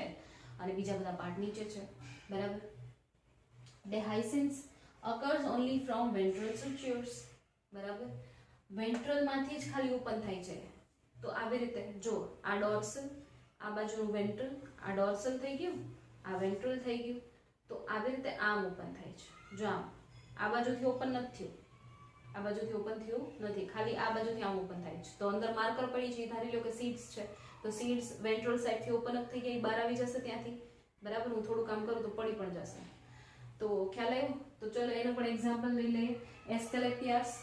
S1: અને બીજા બધા પાર્ટ નીચે છે. બરાબર. dehiscence occurs only from ventral sutures. બરાબર. વેન્ટ્રલમાંથી જ ખાલી ઓપન થાય છે. તો આવી રીતે જો આ ડોર્સલ, આ બાજુનું વેન્ટ્રલ, આ ડોર્સલ થઈ ગયું, આ વેન્ટ્રલ થઈ ગયું. તો આવી રીતે આમ ઓપન થાય છે. જો આમ આ બાજુથી ઓપન નથી થયું, આ બાજુથી ઓપન થયું નથી, ખાલી આ બાજુથી આમ ઓપન થાય છે. તો અંદર માર્કર પડી છે, ધારી લો કે સીડ્સ છે, તો સીડ્સ વેન્ટ્રલ સાઈડથી ઓપન અપ થઈ ગઈ, બહાર આવી જશે ત્યાંથી. બરાબર. હું થોડું કામ કરું તો પડી પણ જશે. તો ખ્યાલ આવ્યો? તો ચલો એનો પણ એક્ઝામ્પલ લઈ લઈએ. એસ્કેલેપિયાસ,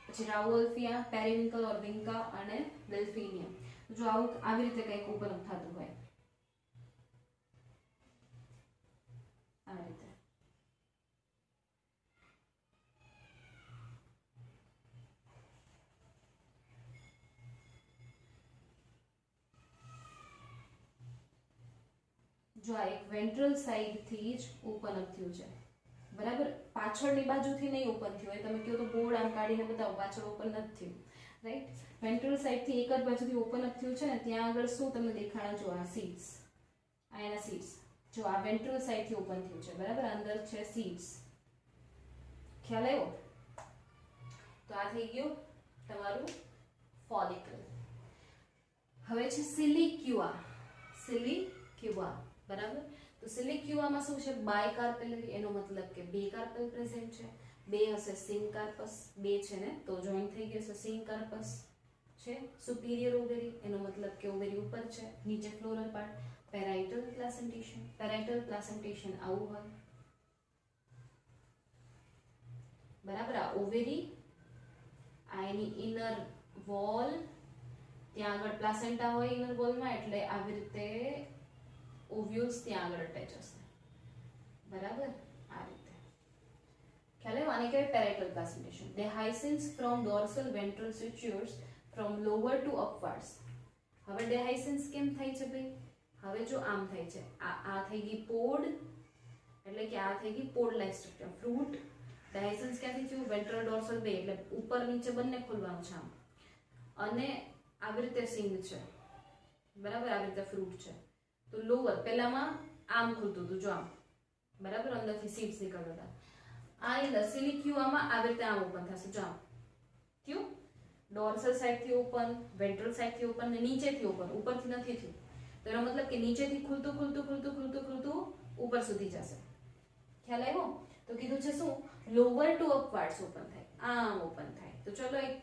S1: પછી રાઉલ્ફિયા, પેરિવિંકલ ઓર વિંકા અને ડેલ્ફિનિયમ. જો આવું આવી રીતે કંઈક ઓપન અપ થતું હોય આ રીતે. જો આ એક વેન્ટ્રલ સાઈડ થી જ ઓપન અપ થયું છે. બરાબર. પાછળની બાજુથી નહીં ઓપન થયું હોય. તમે કહો તો બોર્ડ આમ કાઢીને બતાવો, પાછળ ઓપન નથી થયું. રાઈટ. વેન્ટ્રલ સાઈડ થી એક જ બાજુથી ઓપન અપ થયું છે ને ત્યાં આગળ શું તમને દેખાણા? જો આ સીડ્સ, આ એના સીડ્સ. જો આ વેન્ટ્રલ સાઈડ થી ઓપન થયું છે. બરાબર. અંદર છે સીડ્સ. ખ્યાલ આવ્યો? તો આ થઈ ગયું તમારું ફોલિકલ. હવે છે સિલિક્યુઆ. સિલિક્યુઆ. બરાબર. તો સિલિક્યુઆમાં શું છે? બાયકાર્પેલરી. એનો મતલબ કે બે કાર્પેલ પ્રેઝન્ટ છે. બે હશે સિનકાર્પસ, બે છે ને તો જોઈન થઈ ગયું છે સિનકાર્પસ છે. સુપીરિયર ઓવેરી એનો મતલબ કે ઓવેરી ઉપર છે, નીચે ફ્લોરલ પાર્ટ. પેરાઇટલ પ્લાસેન્ટેશન. પેરાઇટલ પ્લાસેન્ટેશન આવું હોય. બરાબર. આ ઓવેરી, આ એની ઇનર વોલ, ત્યાં આગળ પ્લાસેન્ટા હોય ઇનર વોલમાં, એટલે આવી રીતે ઓવ્યુલ્સ ત્યાં આગળ અટેચ હશે. બરાબર. આ રીતે ખ્યાલ આવ્યો? આને કહેવાય પેરાઇટલ પ્લાસેન્ટેશન. dehiscence from dorsal ventral sutures from lower to upwards. હવે dehiscence કેમ થાય છે ભાઈ? હવે જો આમ થાય છે, આ થઈ ગઈ પોડ, એટલે કે આ થઈ ગઈ pod like structure. Fruit dehiscence ક્યાંથી થયું? વેન્ટ્રલ ડોર્સલ બે, એટલે ઉપર નીચે બંને ખોલવાનું છે આમ. અને આવી રીતે સિંગ છે. બરાબર. આવી રીતે ફ્રૂટ છે. તો લોવર પહેલામાં આમ ખુલતું હતું, જો આમ. બરાબર. અંદરથી સીડ્સ નીકળતા હતા. આ અંદર સિલિક્યુઆમાં આવી રીતે આમ ઓપન થશે. જો આમ થયું. ડોર્સલ સાઈડથી ઓપન, વેન્ટ્રલ સાઈડથી ઓપન ને નીચેથી ઓપન, ઉપરથી નથી થયું. તો એનો મતલબ કે નીચેથી ખુલતું ખુલતું ખુલતું ખુલતું ખુલતું ઉપર સુધી જશે. ખ્યાલ આવ્યો? તો કીધું છે શું, લોવર ટુ અપવર્ડ્સ ઓપન થાય, આમ ઓપન થાય. તો ચલો એક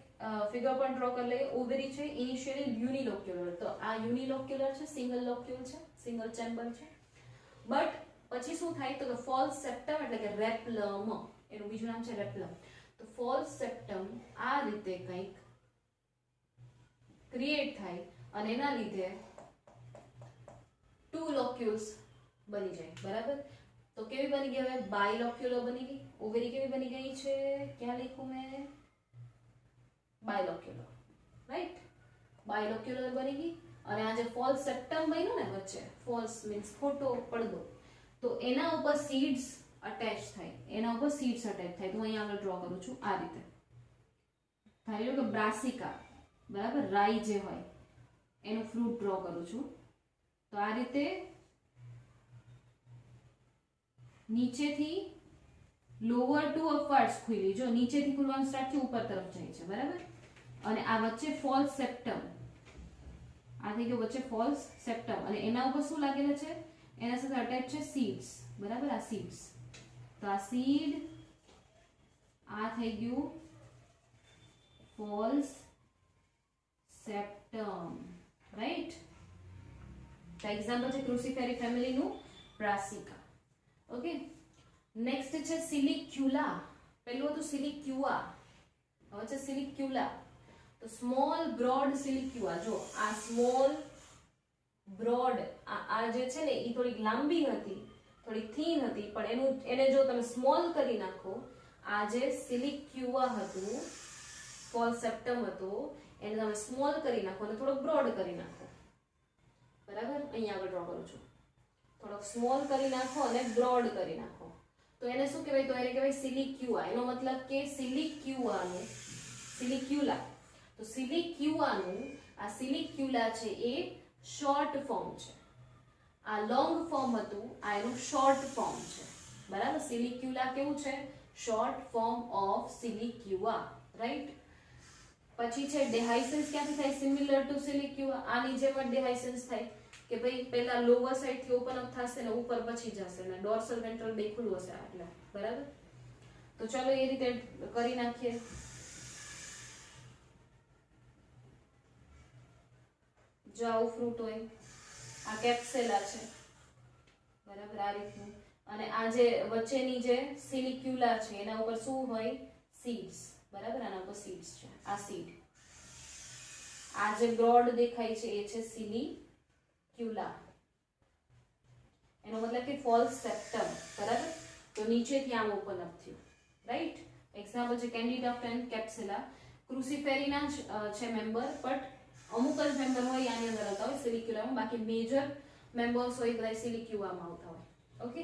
S1: ફિગર પણ ડ્રો કરી લઈએ. ઓવેરી છે ઇનિશિયલી યુનિલોક્યુલર, તો આ યુનિલોક્યુલર છે, સિંગલ લોક્યુલ છે, સિંગલ ચેમ્બર છે. બટ પછી શું થાય તો ફોલ્સ સેપ્ટમ એટલે કે રેપ્લમ, એનું બીજું નામ છે રેપ્લમ. તો ફોલ્સ સેપ્ટમ આ રીતે કંઈક ક્રિએટ થાય અને એના લીધે ટુ લોક્યુલ્સ બની જાય. બરાબર? તો કેવી બની ગઈ? હવે બાયલોક્યુલર બની ગઈ. ઓવેરી કેવી બની ગઈ છે? ક્યાં લખ્યું મેં? બાયલોક્યુલર, રાઈટ? બાયલોક્યુલર બની ગઈ. અને આ જે ફોલ્સ સેપ્ટમ બન્યું ને વચ્ચે, ફોલ્સ મીન્સ ખોટો પડદો, તો એના ઉપર સીડ્સ અટેચ થાય, એના ઉપર સીડ્સ અટેચ થાય. તો હું અહીંયા આગળ ડ્રો કરું છું આ રીતે. ધારી લો કે બ્રાસિકા, બરાબર, રાઈ જે હોય એનું ફ્રૂટ ડ્રો કરું છું. તો આ રીતે નીચેથી લોઅર ટુ અપવર્ડ્સ ખુલી, જો નીચેથી ખુલવાનું સ્ટાર્ટ થયું ઉપર તરફ જાય છે. બરાબર? અને આ વચ્ચે ફોલ્સ સેપ્ટમ, આ થઈ ગયો વચ્ચે ફોલ્સ સેપ્ટમ, અને એના ઉપર શું લાગેલું છે? એના સાથે અટેચ છે સીડ્સ. બરાબર? આ સીડ્સ. તો આ સીડ, આ થઈ ગયું ફોલ્સ સેપ્ટમ, રાઈટ? તો એક્ઝામ્પલ છે ક્રુસિફેરી ફેમિલીનું બ્રાસિકા. ઓકે, નેક્સ્ટ છે સિલિક્યુલા. પહેલું હતું સિલિક્યુઆ, હવે છે સિલિક્યુલા. તો સ્મોલ બ્રોડ સિલિક્યુઆ. જો આ સ્મોલ બ્રોડ, આ જે છે ને એ થોડીક લાંબી હતી, થોડીક થીન હતી, પણ એને જો તમે સ્મોલ કરી નાખો, આ જે સિલિક્યુઆ હતું, ફોલ્સ સેપ્ટમ હતું, એને તમે સ્મોલ કરી નાખો અને થોડોક બ્રોડ કરી નાખો. બરાબર? અહીંયા આગળ ડ્રો કરું છું. થોડોક સ્મોલ કરી નાખો અને બ્રોડ કરી નાખો. તો એને શું કહેવાય? તો એને કહેવાય સિલિક્યુઆ. એનો મતલબ કે સિલિક્યુઆનું, સિલિક્યુલા, તો સિલિક્યુઆનું આ સિલિક્યુલા છે એ શોર્ટ ફોર્મ છે. આ લોંગ ફોર્મ હતું, આ એનું શોર્ટ ફોર્મ છે. બરાબર? સિલિક્યુલા કેવું છે? Short form of siliqua, right? પછી છે ડેહાઇસન્સ. ક્યાંથી થાય? Similar to siliqua. આની જેમ જ ડેહાઇસન્સ થાય કે ભાઈ પહેલા લોઅર સાઈડ થી ઓપન અપ થશે ને ઉપર પછી જશે ને ડોર્સલ વેન્ટ્રલ બે ખુલ્લું હશે એટલે. બરાબર? તો ચલો એ રીતે કરી નાખીએ. જો આવું ફ્રૂટ હોય, આ કેપ્સેલા છે. બરાબર? આ રીતનું. અને આ જે વચ્ચેની જે સિલિક્યુલા છે એના ઉપર શું હોય? સીડ્સ. બરાબર? આના ઉપર સીડ્સ છે. આ સીડ, આ જે બ્રોડ દેખાય છે એ છે સિલિક્યુલા. એનો મતલબ કે ફોલ્સ સેપ્ટમ. બરાબર? તો નીચેથી આમ ઓપન અપ થયું, રાઈટ? એક્ઝામ્પલ છે કેન્ડિડા એન્ડ કેપ્સુલા. ક્રુસિફેરીના છે મેમ્બર, બટ અમુક જ મેમ્બર હોય આની અંદર આવતા હોય સિલિક્યુલામાં, બાકી મેજર મેમ્બર્સ હોય બધા સિલિક્યુલામાં આવતા હોય. ઓકે,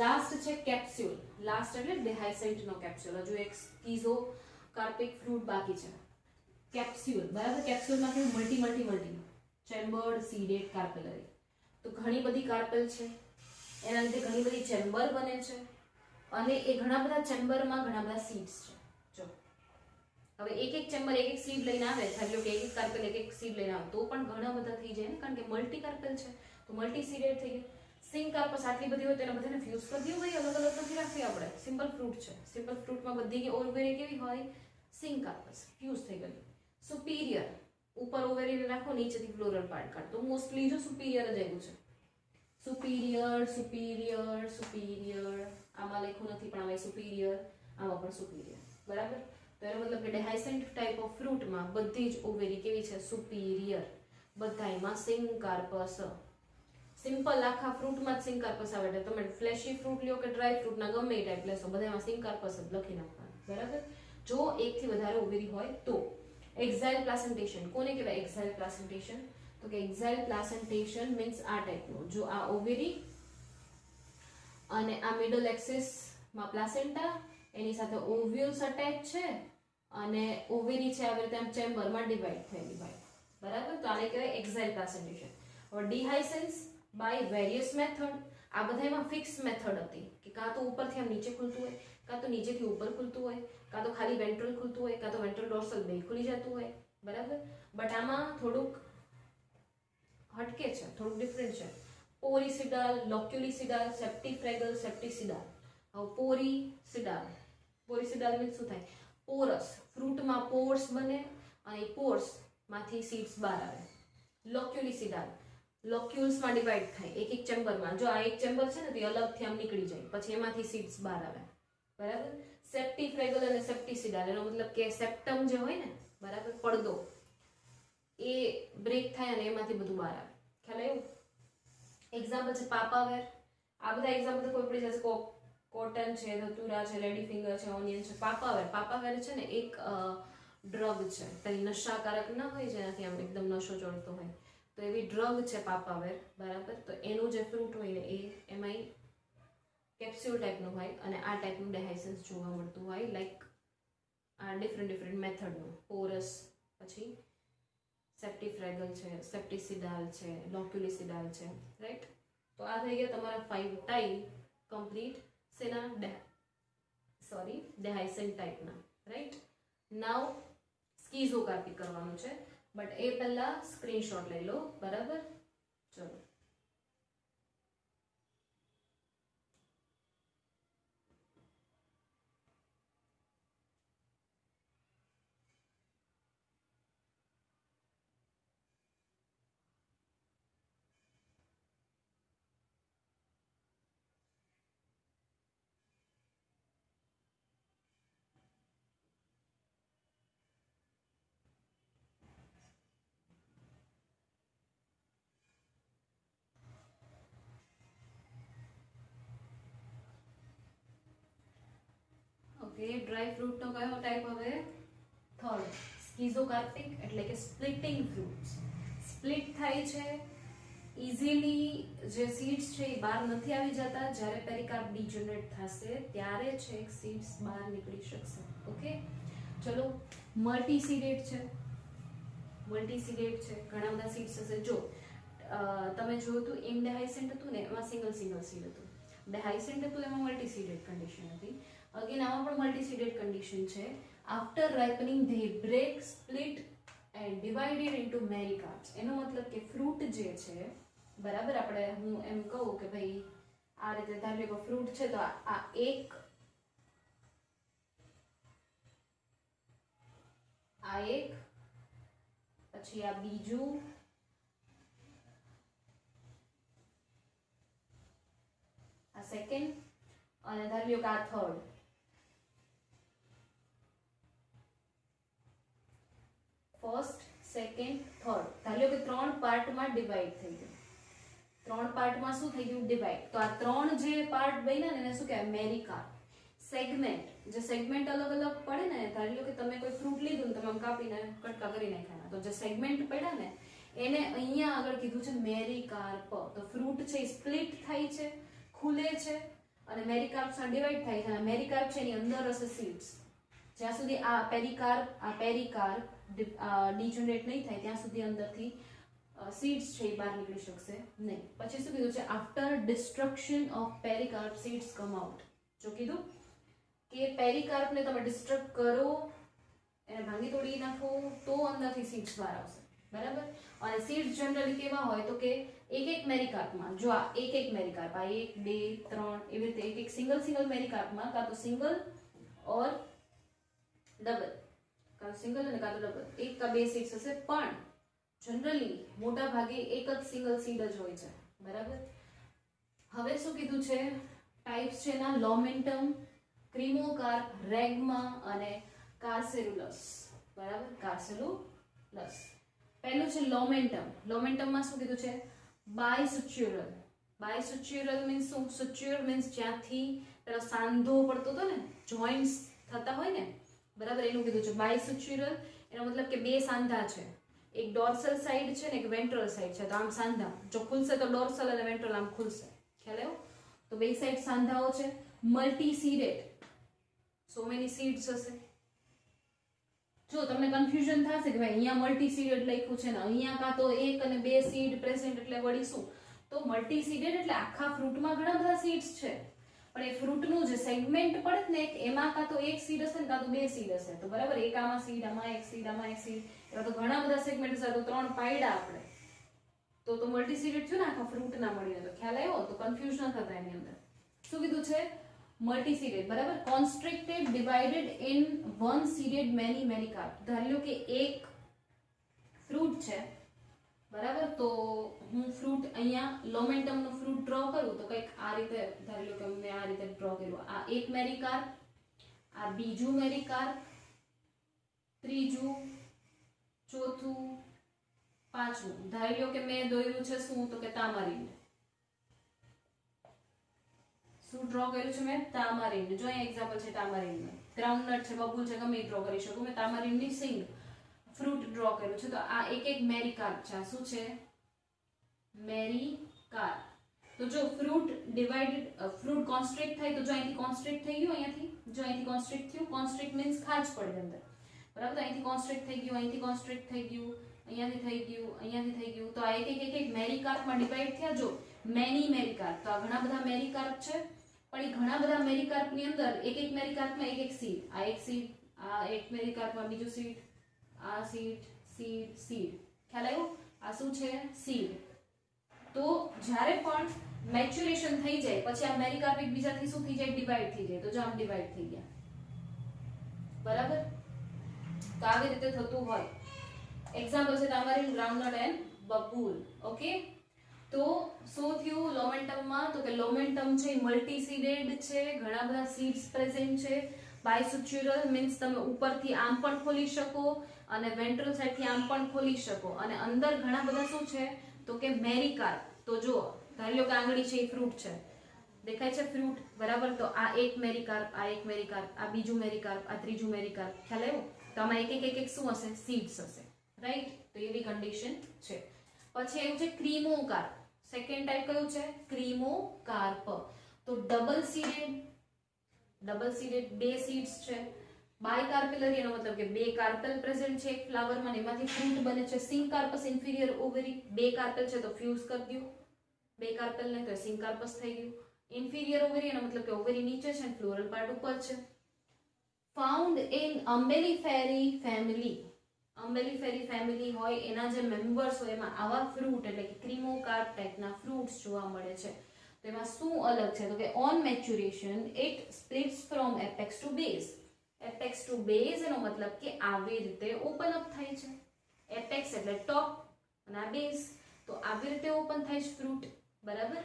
S1: લાસ્ટ છે કેપ્સ્યુલ. લાસ્ટ એટલે ડેહાઇસન્ટનો કેપ્સ્યુલ. હજુ એક સ્કીઝો કાર્પિક ફ્રૂટ બાકી છે. કેપ્સ્યુલ. બરાબર? કેપ્સ્યુલમાં કેવું મલ્ટી ચેમ્બર્ડ સીડેડ કાર્પેલરી. તો ઘણી બધી કાર્પેલ છે, એના લીધે ઘણી બધી ચેમ્બર બને છે, અને એ ઘણા બધા ચેમ્બરમાં ઘણા બધા સીડ્સ છે. જો હવે એક ચેમ્બર એક સીડ લઈને આવે, ધારો કે એક કાર્પેલ એક સીડ લઈને આવે તો પણ ઘણા બધા થઈ જાય ને, કારણ કે મલ્ટી કાર્પેલ છે તો મલ્ટી સીડેડ થઈ ગયું. સિંગ કાર્પસ આટલી બધી હોય તો એને બધાને ફ્યુઝ કરી દઉં ભાઈ, અલગ અલગ નથી રાખવી આપણે. સિમ્પલ ફ્રૂટ છે, સિમ્પલ ફ્રૂટમાં બધી ઓવેરી કેવી હોય? સિંગ કાર્પસ ફ્યુઝ થઈ ગઈ. સુપીરિયર, ઉપર ઓવેરી રાખો, નીચેથી ફ્લોરલ પાર્ટ કાઢ. તો મોસ્ટલી જો સુપીરિયર જ આવ્યું છે. સુપીરિયર સુપીરિયર સુપીરિયર, આમાં લખ્યું નથી પણ આમાં સુપીરિયર, આમાં પણ સુપીરિયર. બરાબર? તો એનો મતલબ કે ડેહાઇસન્ટ ટાઈપ ઓફ ફ્રૂટમાં બધી જ ઓવેરી કેવી છે? સુપીરિયર. બધાયમાં સિંગ કાર્પસ. સિમ્પલ આખા ફ્રૂટમાં જ સિંગ કાર્પસ આવે. એટલે તમે ફ્લેશી ફ્રૂટ લ્યો કે ડ્રાય ફ્રૂટના ગમે એ ટાઈપ લેશો, બધામાં સિંગ કાર્પસ જ લખી નાખવાનું. બરાબર? જો એકથી વધારે ઓવેરી હોય તો. એક્ઝાઇલ પ્લાસન્ટેશન કોને કહેવાય? એક્ઝાઇલ પ્લાસન્ટેશન, તો કે એક્ઝાઇલ પ્લાસન્ટેશન મીન્સ આ ટાઈપનું. જો આ ઓવેરી અને આ મિડલ એક્સિસમાં પ્લાસેન્ટા, એની સાથે ઓવ્યુલ્સ અટેચ છે, અને ઓવેરી છે આવી રીતે આમ ચેમ્બરમાં ડિવાઈડ થયેલી હોય. બરાબર? તો આને કહેવાય એક્ઝાઇલ પ્લાસન્ટેશન. હવે ડિહાઇસન્સ બાય વેરિયસ મેથડ. આ બધામાં ફિક્સ મેથડ હતી કે કાં તો ઉપરથી આમ નીચે ખુલતું હોય, કાં તો નીચેથી ઉપર ખુલતું હોય, કાં તો ખાલી વેન્ટ્રલ ખુલતું હોય, કાં તો વેન્ટ્રલ ડોર્સલ બે ખુલી જતું હોય. બરાબર? બટ આમાં થોડુંક હટકે છે, થોડુંક ડિફરન્ટ છે. પોરીસિડાલ, લોક્યુલિસિડાલ, સેપ્ટિફ્રેગલ, સેપ્ટિસિડાલ. હવે પોરીસિડાલ મીન્સ શું થાય? પોરસ, ફ્રૂટમાં પોર્સ બને અને પોર્સ માંથી સીડ્સ બહાર આવે. લોક્યુલિસિડાલ, લોક્યુલ્સમાં ડિવાઈડ થાય એક એક ચેમ્બરમાં. જો આ એક ચેમ્બર છે ને તો એ અલગથી આમ નીકળી જાય, પછી એમાંથી સીડ્સ બહાર આવે. બરાબર. સેપ્ટિફ્રેગલ અને સેપ્ટિસિડાલ, એનો મતલબ કે સેપ્ટમ જે હોય ને, બરાબર, પડદો, એ બ્રેક થાય અને એમાંથી બધું બહાર આવે. ખ્યાલ આવ્યું? એક્ઝામ્પલ છે પાપાવેર. આ બધા એક્ઝામ્પલ કોઈ પડી જશે. કોટન છે, ધતુરા છે, લેડી ફિંગર છે, ઓનિયન છે. પાપાવેર છે ને એક ડ્રગ છે, પેલી નશાકારક ના હોય જેનાથી આમ એકદમ નશો ચડતો હોય, તો એવી ડ્રગ છે પાપાવેર. બરાબર. તો એનું જે ફ્રૂટ હોય ને એ એમાંય કેપ્સ્યુલ ટાઈપનું હોય અને આ ટાઈપનું ડેહાઇસન્સ જોવા મળતું હોય, લાઈક આ ડિફરન્ટ મેથડનું. પોરસ, પછી સેપ્ટિફ્રેગલ છે, સેપ્ટિસિડાલ છે, લોક્યુલિસિડાલ છે. રાઈટ. તો આ થઈ ગયા તમારા 5 ટાઈપ કમ્પ્લીટ સેના ડેહાઇસન ટાઈપના. રાઈટ. નાઉ સ્કીઝોકાર્પિક કરવાનું છે, બટ એ પહેલા સ્ક્રીનશોટ લઈ લો. બરાબર. ચલો. ઓકે, ડ્રાય ફ્રૂટનો કયો ટાઈપ હવે? થર્ડ. સ્કીઝોકાર્પિક એટલે કે સ્પ્લિટિંગ ફ્રૂટ્સ. સ્પ્લિટ થાય છે ઇઝીલી, જે સીડ્સ છે એ બહાર નથી આવી જતા. જ્યારે પેરિકાર્પ ડીજનરેટ થશે ત્યારે છે સીડ્સ બહાર નીકળી શકશે. ઓકે, ચલો. મલ્ટીસીડેડ છે, ઘણા બધા સીડ્સ હશે. જો તમે જોયું હતું ઇનડેહાઇસન્ટ હતું ને, એમાં સિંગલ સીડ હતું. ડેહાઇસન્ટ હતું એમાં મલ્ટીસીડેડ કન્ડિશન હતી. અગેન આમાં પણ મલ્ટીસીડેડ કન્ડિશન છે. After ripening they break, split and divided into mericarps. એનો મતલબ કે ફ્રૂટ જે છે, બરાબર, આપણે હું એમ કહું કે ભાઈ આ રીતે ધારો કે ફ્રૂટ છે, તો આ એક, પછી આ બીજું, આ સેકન્ડ, અને ધારો કે આ થર્ડ. First, second, third. ધારો કે 3 પાર્ટમાં ડિવાઈડ થઈ ગયું. 3 પાર્ટમાં શું થઈ ગયું? ડિવાઈડ. તો આ 3 જે પાર્ટ બન્યા ને એને શું કહેવાય? મેરિકાર્પ. સેગમેન્ટ, જે સેગમેન્ટ અલગ અલગ પડે ને, ધારી લો કે તમે કોઈ ફ્રૂટ લીધું ને તમે આમ કાપીને કટકા કરી નાખ્યા, તો જે સેગમેન્ટ પડ્યા ને એને અહીંયા આગળ કીધું છે મેરિકાર્પ. તો ફ્રૂટ છે એ સ્પ્લિટ થાય છે, ખુલે છે, અને મેરિકાર્પ્સમાં ડિવાઈડ થાય છે. અને મેરિકાર્પ છે એની અંદર હશે સીડ્સ. જ્યાં સુધી આ પેરિકાર્પ ડીજનરેટ નહીં થાય ત્યાં સુધી અંદરથી સીડ્સ છે એ બહાર નીકળી શકશે નહીં. પછી શું કીધું છે? After destruction of pericarp seeds come out. જો કીધું કે પેરિકાર્પને તમે ડિસ્ટ્રક્ટ કરો, એને ભાંગી તોડી નાખો, તો અંદરથી સીડ્સ બહાર આવશે. બરાબર. અને સીડ્સ જનરલી કેવા હોય તો કે એક મેરિકાર્પમાં, જો આ એક મેરિકાર્પ, આ 1, 2, 3 એવી રીતે એક સિંગલ મેરિકાર્પમાં કાં તો સિંગલ ઓર ડબલ, કાં તો સિંગલ અને કાં તો ડબલ, એક કા બે સીડ્સ હશે. પણ જનરલી મોટા ભાગે એક જ સિંગલ સીડ જ હોય છે. બરાબર. હવે શું કીધું છે? ટાઈપ્સ છે ના લોમેન્ટમ, ક્રીમોકાર્પ, રેગ્મા અને કાર્સેરુલસ. બરાબર, કાર્સેરુલસ. પહેલું છે લોમેન્ટમ. લોમેન્ટમમાં શું કીધું છે? બાયસુચ્યુરલ. બાયસુચ્યુરલ મીન્સ શું? સુચ્યુર મીન્સ જ્યાંથી પેલો સાંધો પડતો હતો ને, જોઇન્ટ્સ થતા હોય ને, બરાબર, એનું કીધું છે બાયસુચ્યુરલ. એનો મતલબ કે બે સાંધા છે, એક ડોર્સલ સાઈડ છે ને એક વેન્ટ્રલ સાઈડ છે. તો આમ સાંધા જો ખુલશે તો ડોર્સલ અને વેન્ટ્રલ આમ ખુલશે. ખ્યાલ આવ્યો? તો બે સાઈડ સાંધાઓ છે. મલ્ટીસીડેડ, સો મેની સીડ્સ હશે. જો તમને કન્ફ્યુઝન થશે કે ભાઈ અહીંયા મલ્ટીસીડેડ લખ્યું છે ને અહીંયા કાં તો એક અને બે સીડ પ્રેઝન્ટ એટલે વળી શું? તો મલ્ટીસીડેડ એટલે આખા ફ્રૂટમાં ઘણા બધા સીડ્સ છે, પણ એ ફ્રૂટનું જે સેગમેન્ટ પડે ને એમાં કાં તો એક સીડ હશે ને કાં તો બે સીડ હશે. તો બરાબર, એક આમાં સીડ, આમાં એક સીડ, આમાં એક સીડ, એવા તો ઘણા બધા સેગમેન્ટ હશે. તો 3 પાડ્યા આપણે. તો મલ્ટીસીડેડ થયું ને આખા ફ્રૂટ ના મળીને, તો ખ્યાલ આવ્યો? તો કન્ફ્યુઝ ન થતા એની અંદર. શું કીધું છે? મલ્ટીસીડેડ, બરાબર. Constricted divided in one seeded many carp. ધારી લો કે એક ફ્રૂટ છે, બરાબર. તો હું ફ્રૂટ અહીંયા લોમેન્ટમ નો ફ્રૂટ ડ્રો કરું તો કંઈક આ રીતે ધારી લો કે મેં આ રીતે ડ્રો કર્યું. આ એક મેરીકાર્પ, આ બીજું મેરીકાર્પ, ત્રીજું, ચોથું, પાંચમું. ધારી લો કે મેં દોર્યું છે શું? તો કે તામારીન્ડ. શું ડ્રો કર્યું છે મેં? તામારીન્ડ. જો અહીંયા એક્ઝામ્પલ છે તામારીન્ડ. ગ્રાઉન્ડનટ છે, બબુલ છે, ગમે એ ડ્રો કરી શકું. મેં તામારીન્ડની સિંગ ફ્રૂટ ડ્રો કર્યું છે. તો આ એક એક મેરીકાર્પ છે. આ શું છે? મેરીકાર્પ. તો જો ફ્રૂટ ડિવાઇડેડ, ફ્રૂટ કોન્સ્ટ્રિક્ટ થાય તો જો અહીંથી કોન્સ્ટ્રિક્ટ થઈ ગયું, અહીંયાથી જો અહીંથી કોન્સ્ટ્રિક્ટ થયું, કોન્સ્ટ્રિક્ટ મીન્સ ખાજ પડે અંદર, બરાબર. તો અહીંથી કોન્સ્ટ્રિક્ટ થઈ ગયું, અહીંથી કોન્સ્ટ્રિક્ટ થઈ ગયું, અહીંયાથી થઈ ગયું, અહીંયાથી થઈ ગયું. તો આ એક એક મેરીકાર્પમાં ડિવાઇડ થયા. જો મેની મેરીકાર્પ, તો આ ઘણા બધા મેરીકાર્પ છે, પણ એ ઘણા બધા મેરીકાર્પની અંદર એક એક મેરીકાર્પમાં એક એક સીડ. આ એક સીડ, આ એક મેરીકાર્પમાં બીજું સીડ, આ સીડ, સીડ, સીડ. ખ્યાલ આવ્યો? આ શું છે? સીડ. તો જ્યારે પણ મેચ્યુરેશન થઈ જાય પછી આ મેરીકાર્પ એકબીજાથી શું થઈ જાય? ડિવાઇડ થઈ જાય. તો જો આમ ડિવાઇડ થઈ ગયા, બરાબર. તો આવી રીતે થતું હોય. એક્ઝામ્પલ છે તામારીન્ડ, ગ્રાઉન્ડનટ એન્ડ બબૂલ. ઓકે. તો શું થયું લોમેન્ટમમાં? તો કે લોમેન્ટમ છે મલ્ટીસીડેડ છે, ઘણા બધા સીડ્સ પ્રેઝન્ટ છે. બાયસુચ્યુરલ મીન્સ તમે ઉપરથી આમ પણ ખોલી શકો અને વેન્ટ્રલ સાઈડથી આમ પણ ખોલી શકો. અને અંદર ઘણા બધા શું છે? તો કે મેરીકાર્પ. તો જો ધારી લો કે આંગળી છે એ ફ્રૂટ છે, દેખાય છે ફ્રૂટ, બરાબર. તો આ એક મેરીકાર્પ, આ એક મેરીકાર્પ, આ બીજું મેરીકાર્પ, આ ત્રીજું મેરીકાર્પ. ખ્યાલ આવ્યો? તો આમાં એક એક શું હશે? સીડ્સ હશે, રાઈટ. તો એવી કન્ડિશન છે. પછી એવું છે ક્રીમોકાર્પ. સેકન્ડ ટાઈપ કયું છે? ક્રીમોકાર્પ. તો ડબલ સીડેડ, બે સીડ્સ છે. બાયકાર્પેલરી એનો મતલબ કે બે કાર્પેલ પ્રેઝન્ટ છે એક ફ્લાવરમાં, એમાંથી ફ્રૂટ બને છે. સિંકાર્પસ ઇન્ફિરિયર ઓવરી, બે કાર્પેલ છે તો ફ્યુઝ કરી દો બે કાર્પેલ ને, તો સિંકાર્પસ થઈ ગયું. ઇન્ફિરિયર ઓવરી એનો મતલબ કે ઓવરી નીચે છે અને ફ્લોરલ પાર્ટ ઉપર છે. Found in Umbelliferae family. Umbelliferae family હોય એના જે મેમ્બર્સ હોય એમાં આવા ફ્રૂટ એટલે કે ક્રીમોકાર્પ ટાઈપના ફ્રૂટ્સ જોવા મળે છે. તો એમાં શું અલગ છે? તો કે on maturation it splits from apex to base. Apex to base એનો મતલબ કે આવી રીતે ઓપન અપ થાય છે. એપેક્સ એટલે ટોપ અને આ બેઝ, તો આવી રીતે ઓપન થાય છે ફ્રૂટ, બરાબર.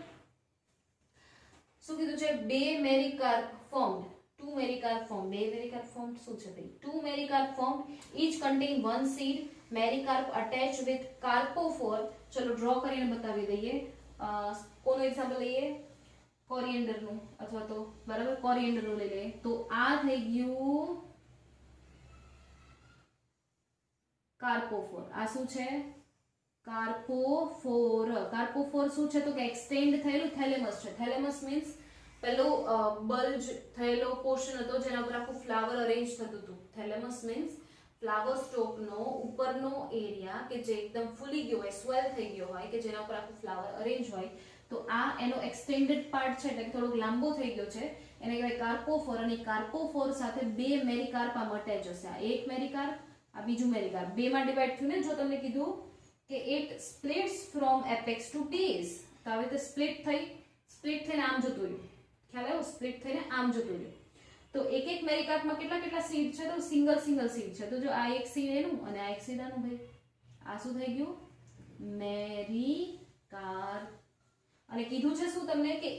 S1: શું કીધું છે? બે mericarp formed, two mericarp form. બે મેરીકાર્પ ફોર્મ શું છે ભાઈ? Two mericarp form. Each contain one seed. Mericarp attach with carpophore. ચલો ડ્રો કરીને બતાવી દઈએ. કોનું એક્ઝામ્પલ લઈએ? કોરિએન્ડરનું, અથવા તો બરાબર કોરિએન્ડરનું લઈ લઈએ. તો આ થઈ ગયું કાર્પોફોર. આ શું છે? કાર્પોફોર. કાર્પોફોર શું છે? તો કે એક્સટેન્ડ થયેલું થેલેમસ છે. થેલેમસ મીન્સ પેલો બલ્જ થયેલો પોર્શન હતો જેના પર આખું ફ્લાવર અરેન્જ થતું હતું. થેલેમસ મીન્સ ફ્લાવર સ્ટોકનો ઉપરનો એરિયા કે જે એકદમ ફૂલી ગયો હોય, સ્વેલ થઈ ગયો હોય, કે જેના પર આખું ફ્લાવર અરેન્જ હોય. તો આ એનો એક્સટેન્ડેડ પાર્ટ છે એટલે થોડોક લાંબો થઈ ગયો છે, એને કહેવાય કાર્પોફોર. અને કાર્પોફોર સાથે બે મેરીકાર્પ આમ અટેચ હશે. આ એક મેરીકાર્પ, આ બીજું મેરીકાર્પ. બે માં ડિવાઈડ થયું ને. જો તમને કીધું કે it splits from apex to base, તો આવી રીતે સ્પ્લિટ થઈને આમ જતું રહ્યું. ખ્યાલ આવ્યો? સ્પ્લિટ થઈને આમ જતું રહ્યું. તો એક એક મેરીકાર્પમાં કેટલા કેટલા સીડ છે? તો સિંગલ સીડ છે. તો જો આ એક સીડ એનું અને આ એક સીડ આનું ભાઈ, આ શું થઈ ગયું? મેરીકાર્પ. અને કીધું છે શું તમને કે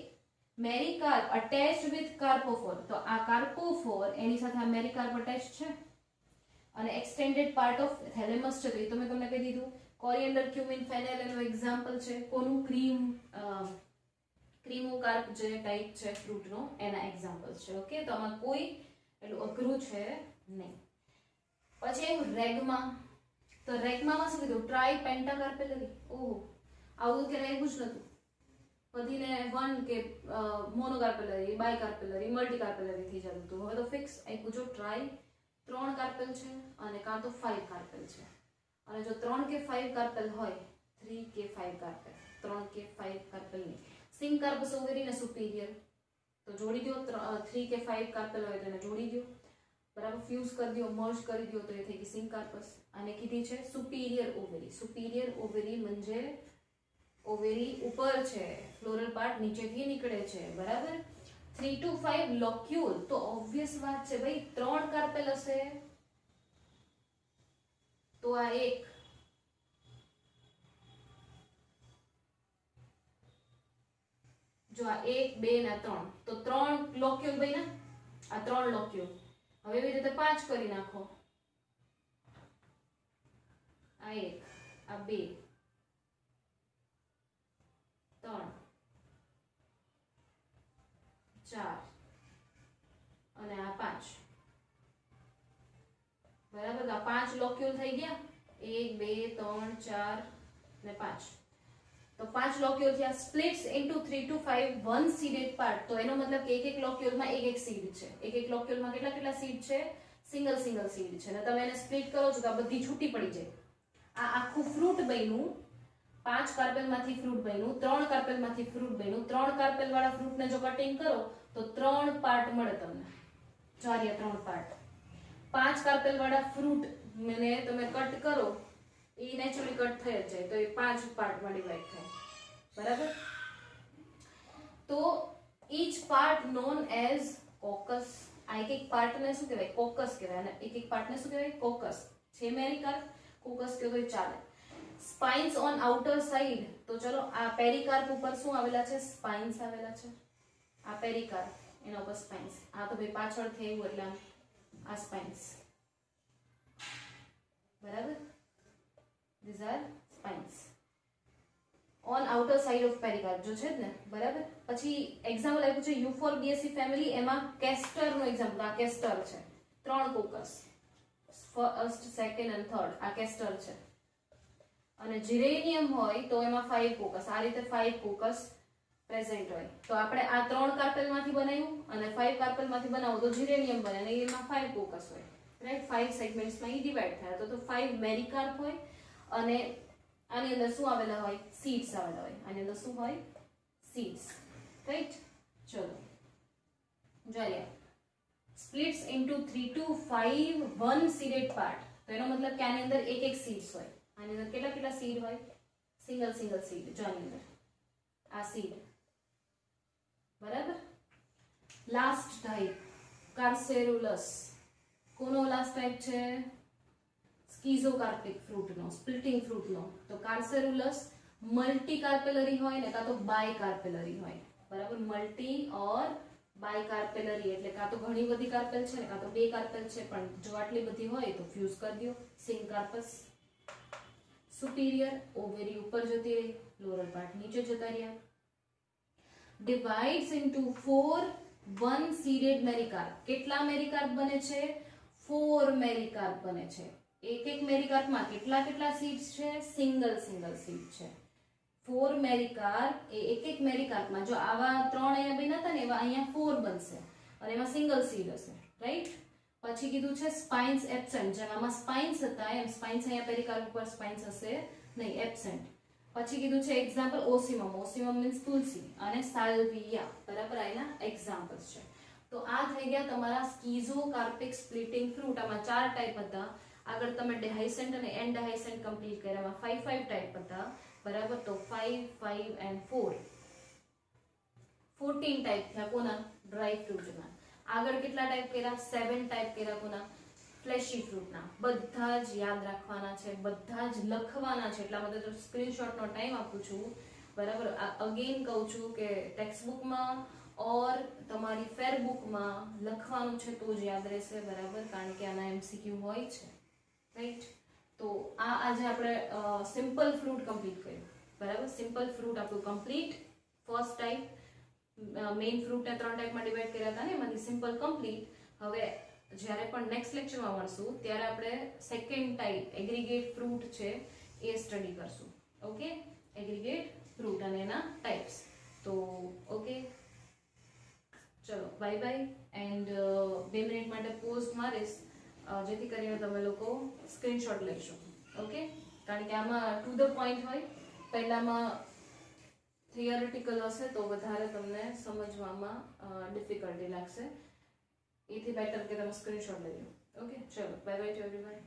S1: મેરીકાર્પ અટેચ્ડ વિથ કાર્પોફોર. તો આ કાર્પોફોર એની સાથે આ મેરીકાર્પ અટેચ છે અને એક્સટેન્ડેડ પાર્ટ ઓફ થેલેમસ છે. તો એ તો મેં તમને કહી દીધું. કોરિએન્ડર, ક્યુમિન, ફેનેલ એનું એક્ઝામ્પલ છે. કોનું? ક્રીમોકાર્પ જે ટાઈપ છે ફ્રૂટનો એના એક્ઝામ્પલ છે. ઓકે. તો આમાં કોઈ એટલું અઘરું છે નહીં. પછી રેગમા. તો રેગમામાં શું કીધું? ટ્રાય પેન્ટાકાર્પેલરી. ઓહો, આવું કે આવ્યું જ નતું. બધીને વન કે મોનોકાર્પેલરી, બાયકાર્પેલરી, મલ્ટીકાર્પેલરી થઈ જતું હતું. હવે તો ફિક્સ આપ્યું. જો ટ્રાય 3 કાર્પેલ છે અને કાં તો 5 કાર્પેલ છે. અને જો 3 કે 5 કાર્પેલ હોય, 3 કે 5 કાર્પેલ, 3 કે 5 કાર્પેલ નહીં. સિંકાર્પસ ઓવેરીને સુપીરિયર, તો જોડી દો. 3 કે 5 કાર્પેલ હોય તો એને જોડી દો, બરાબર. ફ્યુઝ કરી દો, મર્જ કરી દો, તો એ થઈ ગઈ સિંકાર્પસ. અને કીધી છે સુપીરિયર ઓવેરી. સુપીરિયર ઓવેરી म्हणजे ઓવેરી ઉપર છે, ફ્લોરલ પાર્ટ નીચેથી નીકળે છે, બરાબર. 3 to 5 લોક્યુલ, તો ઓબ્વિયસ વાત છે ભાઈ 3 કાર્પેલ હશે. તો આ એક, જો આ 1 2 ને 3, તો 3 લોક્યુલ ભાઈ ને, આ 3 લોક્યુલ. હવે એવી રીતે 5 કરી નાખો. આ 1, આ 2, 3, 4 અને આ 5, બરાબર. તો આ 5 લોક્યુલ થઈ ગયા. 1 2 3 4 ને 5. તો 5 લોક્યુલ થયા. Splits into 3 to 5 one seeded part. તો એનો મતલબ કે એક લોક્યુલમાં એક સીડ છે. એક લોક્યુલમાં કેટલા સીડ છે? સિંગલ સીડ છે. અને તમે એને સ્પ્લિટ કરો છો તો આ બધી છૂટી પડી જાય. આ આખું ફ્રૂટ બન્યું. 5 કાર્પેલમાંથી ફ્રૂટ બન્યું, 3 કાર્પેલમાંથી ફ્રૂટ બન્યું. 3 કાર્પેલ વાળા ફ્રૂટને જો કટિંગ કરો તો 3 પાર્ટ મળે તમને. ચાર્ય 3 પાર્ટ. 5 કાર્પેલ વાળા ફ્રૂટ ને તમે કટ કરો, એ નેચરલી કટ થઈ જ જાય, તો એ 5 પાર્ટમાં ડિવાઈડ થાય, બરાબર. તો each part known as caucus. આ એક પાર્ટને શું કહેવાય? કોકસ કહેવાય. અને એક પાર્ટને શું કહેવાય? કોકસ. છે મેરિકાર્પ, કોકસ કહો તો ચાલે. સ્પાઇન્સ ઓન આઉટર સાઇડ. તો ચલો આ પેરિકાર્પ ઉપર શું આવેલા છે? સ્પાઇન્સ આવેલા છે. આ પેરિકાર્પ, એના ઉપર સ્પાઇન્સ. આ તો ભાઈ પાછળથી આવ્યું એટલે આ સ્પાઇન્સ, બરાબર. these are spines on outer side of pericarp. જો છે જ ને, બરાબર. પછી એક્ઝામ્પલ આપ્યું છે યુફોર્બિએસી ફેમિલી, એમાં કેસ્ટર નું એક્ઝામ્પલ. આ કેસ્ટર છે, 3 કોકસ, ફર્સ્ટ સેકન્ડ અને થર્ડ. આ કેસ્ટર છે. અને જીરેનિયમ હોય તો એમાં 5 કોકસ. આ રીતે 5 કોકસ પ્રેઝન્ટ હોય. તો આપણે આ 3 કાર્પેલમાંથી બનાવ્યું અને 5 કાર્પેલમાંથી બનાવો તો જીરેનિયમ બને, અને એમાં 5 કોકસ હોય, રાઈટ. 5 સેગમેન્ટ્સમાં એ ડિવાઈડ થાય. તો 5 મેરિકાર્પ હોય. અને આની અંદર શું આવેલા હોય? સીડ્સ આવેલા હોય. આની અંદર શું હોય? Seeds, right. ચલો જોઈએ. Splits into 3 to 5 one seeded part. તો એનો મતલબ કે આની અંદર એક સીડ્સ હોય. આની અંદર કેટલા સીડ હોય? Single seed. જો આની અંદર આ સીડ, બરાબર. Last type carcerulus. કોનો લાસ્ટ ટાઈપ છે? સ્કીઝોકાર્પિક ફ્રૂટનો, સ્પ્લિટિંગ ફ્રૂટનો. તો કાર્સેરુલસ મલ્ટી કાર્પેલરી હોય ને કાં તો બાય કાર્પેલરી હોય, બરાબર. મલ્ટી ઓર બાય કાર્પેલરી એટલે કાં તો ઘણી બધી કાર્પેલ છે ને કાં તો 2 કાર્પેલ છે. પણ જો આટલી બધી હોય તો ફ્યુઝ કરી દો. સિંકાર્પસ. સુપીરિયર, ઓવેરી ઉપર જતી રહી, ફ્લોરલ પાર્ટ નીચે જતા રહ્યા. Divides into 4 one seeded mericarp. કેટલા મેરિકાર્પ બને છે? 4 મેરિકાર્પ બને છે. એક મેરિકાર્પમાં કેટલા સીડ્સ છે? સિંગલ સીડ છે. 4 મેરિકાર્પ એ એક મેરિકાર્પમાં, જો આવા 3 અહીંયા બન્યા હતા ને એવા અહીંયા 4 બનશે અને એમાં સિંગલ સીડ હશે, રાઈટ. પછી કીધું છે સ્પાઇન્સ એબ્સેન્ટ. જેમ આમાં સ્પાઇન્સ હતા એમ સ્પાઇન્સ અહીંયા પેરિકાર્પ ઉપર સ્પાઇન્સ હશે નહીં, એબ્સેન્ટ. પછી કીધું છે એક્ઝામ્પલ ઓસિમમ. ઓસિમમ મીન્સ તુલસી અને સાલ્વિયા, બરાબર. એના એક્ઝામ્પલ્સ છે. તો આ થઈ ગયા તમારા સ્કીઝોકાર્પિક સ્પ્લિટિંગ ફ્રૂટ. આમાં 4 ટાઈપ હતા. આગળ તમે ડિહાઇસન્ટ અને એન્ડહાઇસન્ટ કમ્પ્લીટ કર્યા. એમાં 5 ટાઈપ હતા, બરાબર. તો 5 and 4 14 ટાઈપ થયા. કોના? ડ્રાય ફ્રૂટના. આગળ કેટલા ટાઈપ કર્યા? 7 ટાઈપ કર્યા. કોના? ફ્લેશી ફ્રૂટના. બધા જ યાદ રાખવાના છે, બધા જ લખવાના છે. એટલા માટે તો સ્ક્રીનશોટનો ટાઈમ આપું છું, બરાબર. અગેન કહું છું કે ટેક્સ્ટ બુકમાં ઓર તમારી ફેર બુકમાં લખવાનું છે તો જ યાદ રહેશે, બરાબર. કારણ કે આના MCQ હોય છે, રાઈટ. તો આ આજે આપણે સિમ્પલ ફ્રૂટ કમ્પ્લીટ કર્યું, બરાબર. સિમ્પલ ફ્રૂટ આપણું કમ્પ્લીટ. ફર્સ્ટ ટાઈપ મેઇન ફ્રૂટને 3 ટાઈપમાં ડિવાઈડ કર્યા હતા ને, એમાંથી સિમ્પલ કમ્પ્લીટ. હવે જ્યારે પણ નેક્સ્ટ લેક્ચરમાં મળશું ત્યારે આપણે સેકન્ડ ટાઈપ એગ્રીગેટ ફ્રૂટ છે એ સ્ટડી કરશું. ઓકે, એગ્રીગેટ ફ્રૂટ અને એના ટાઈપ્સ. તો ઓકે, ચલો બાય બાય. એન્ડ 2 મિનિટ માટે પોઝ મારીશ જેથી કરીને તમે લોકો સ્ક્રીનશોટ લઈ શકો. ઓકે, કારણ કે આમાં ટુ ધ પોઈન્ટ હોય. પહેલામાં થિયરિટિકલ હશે તો વધારે તમને સમજવામાં ડિફિકલ્ટી લાગશે. એથી બેટર કે તમે સ્ક્રીનશોટ લઈ લો. ઓકે, ચલો બાય બાય ટુ એવરીવન.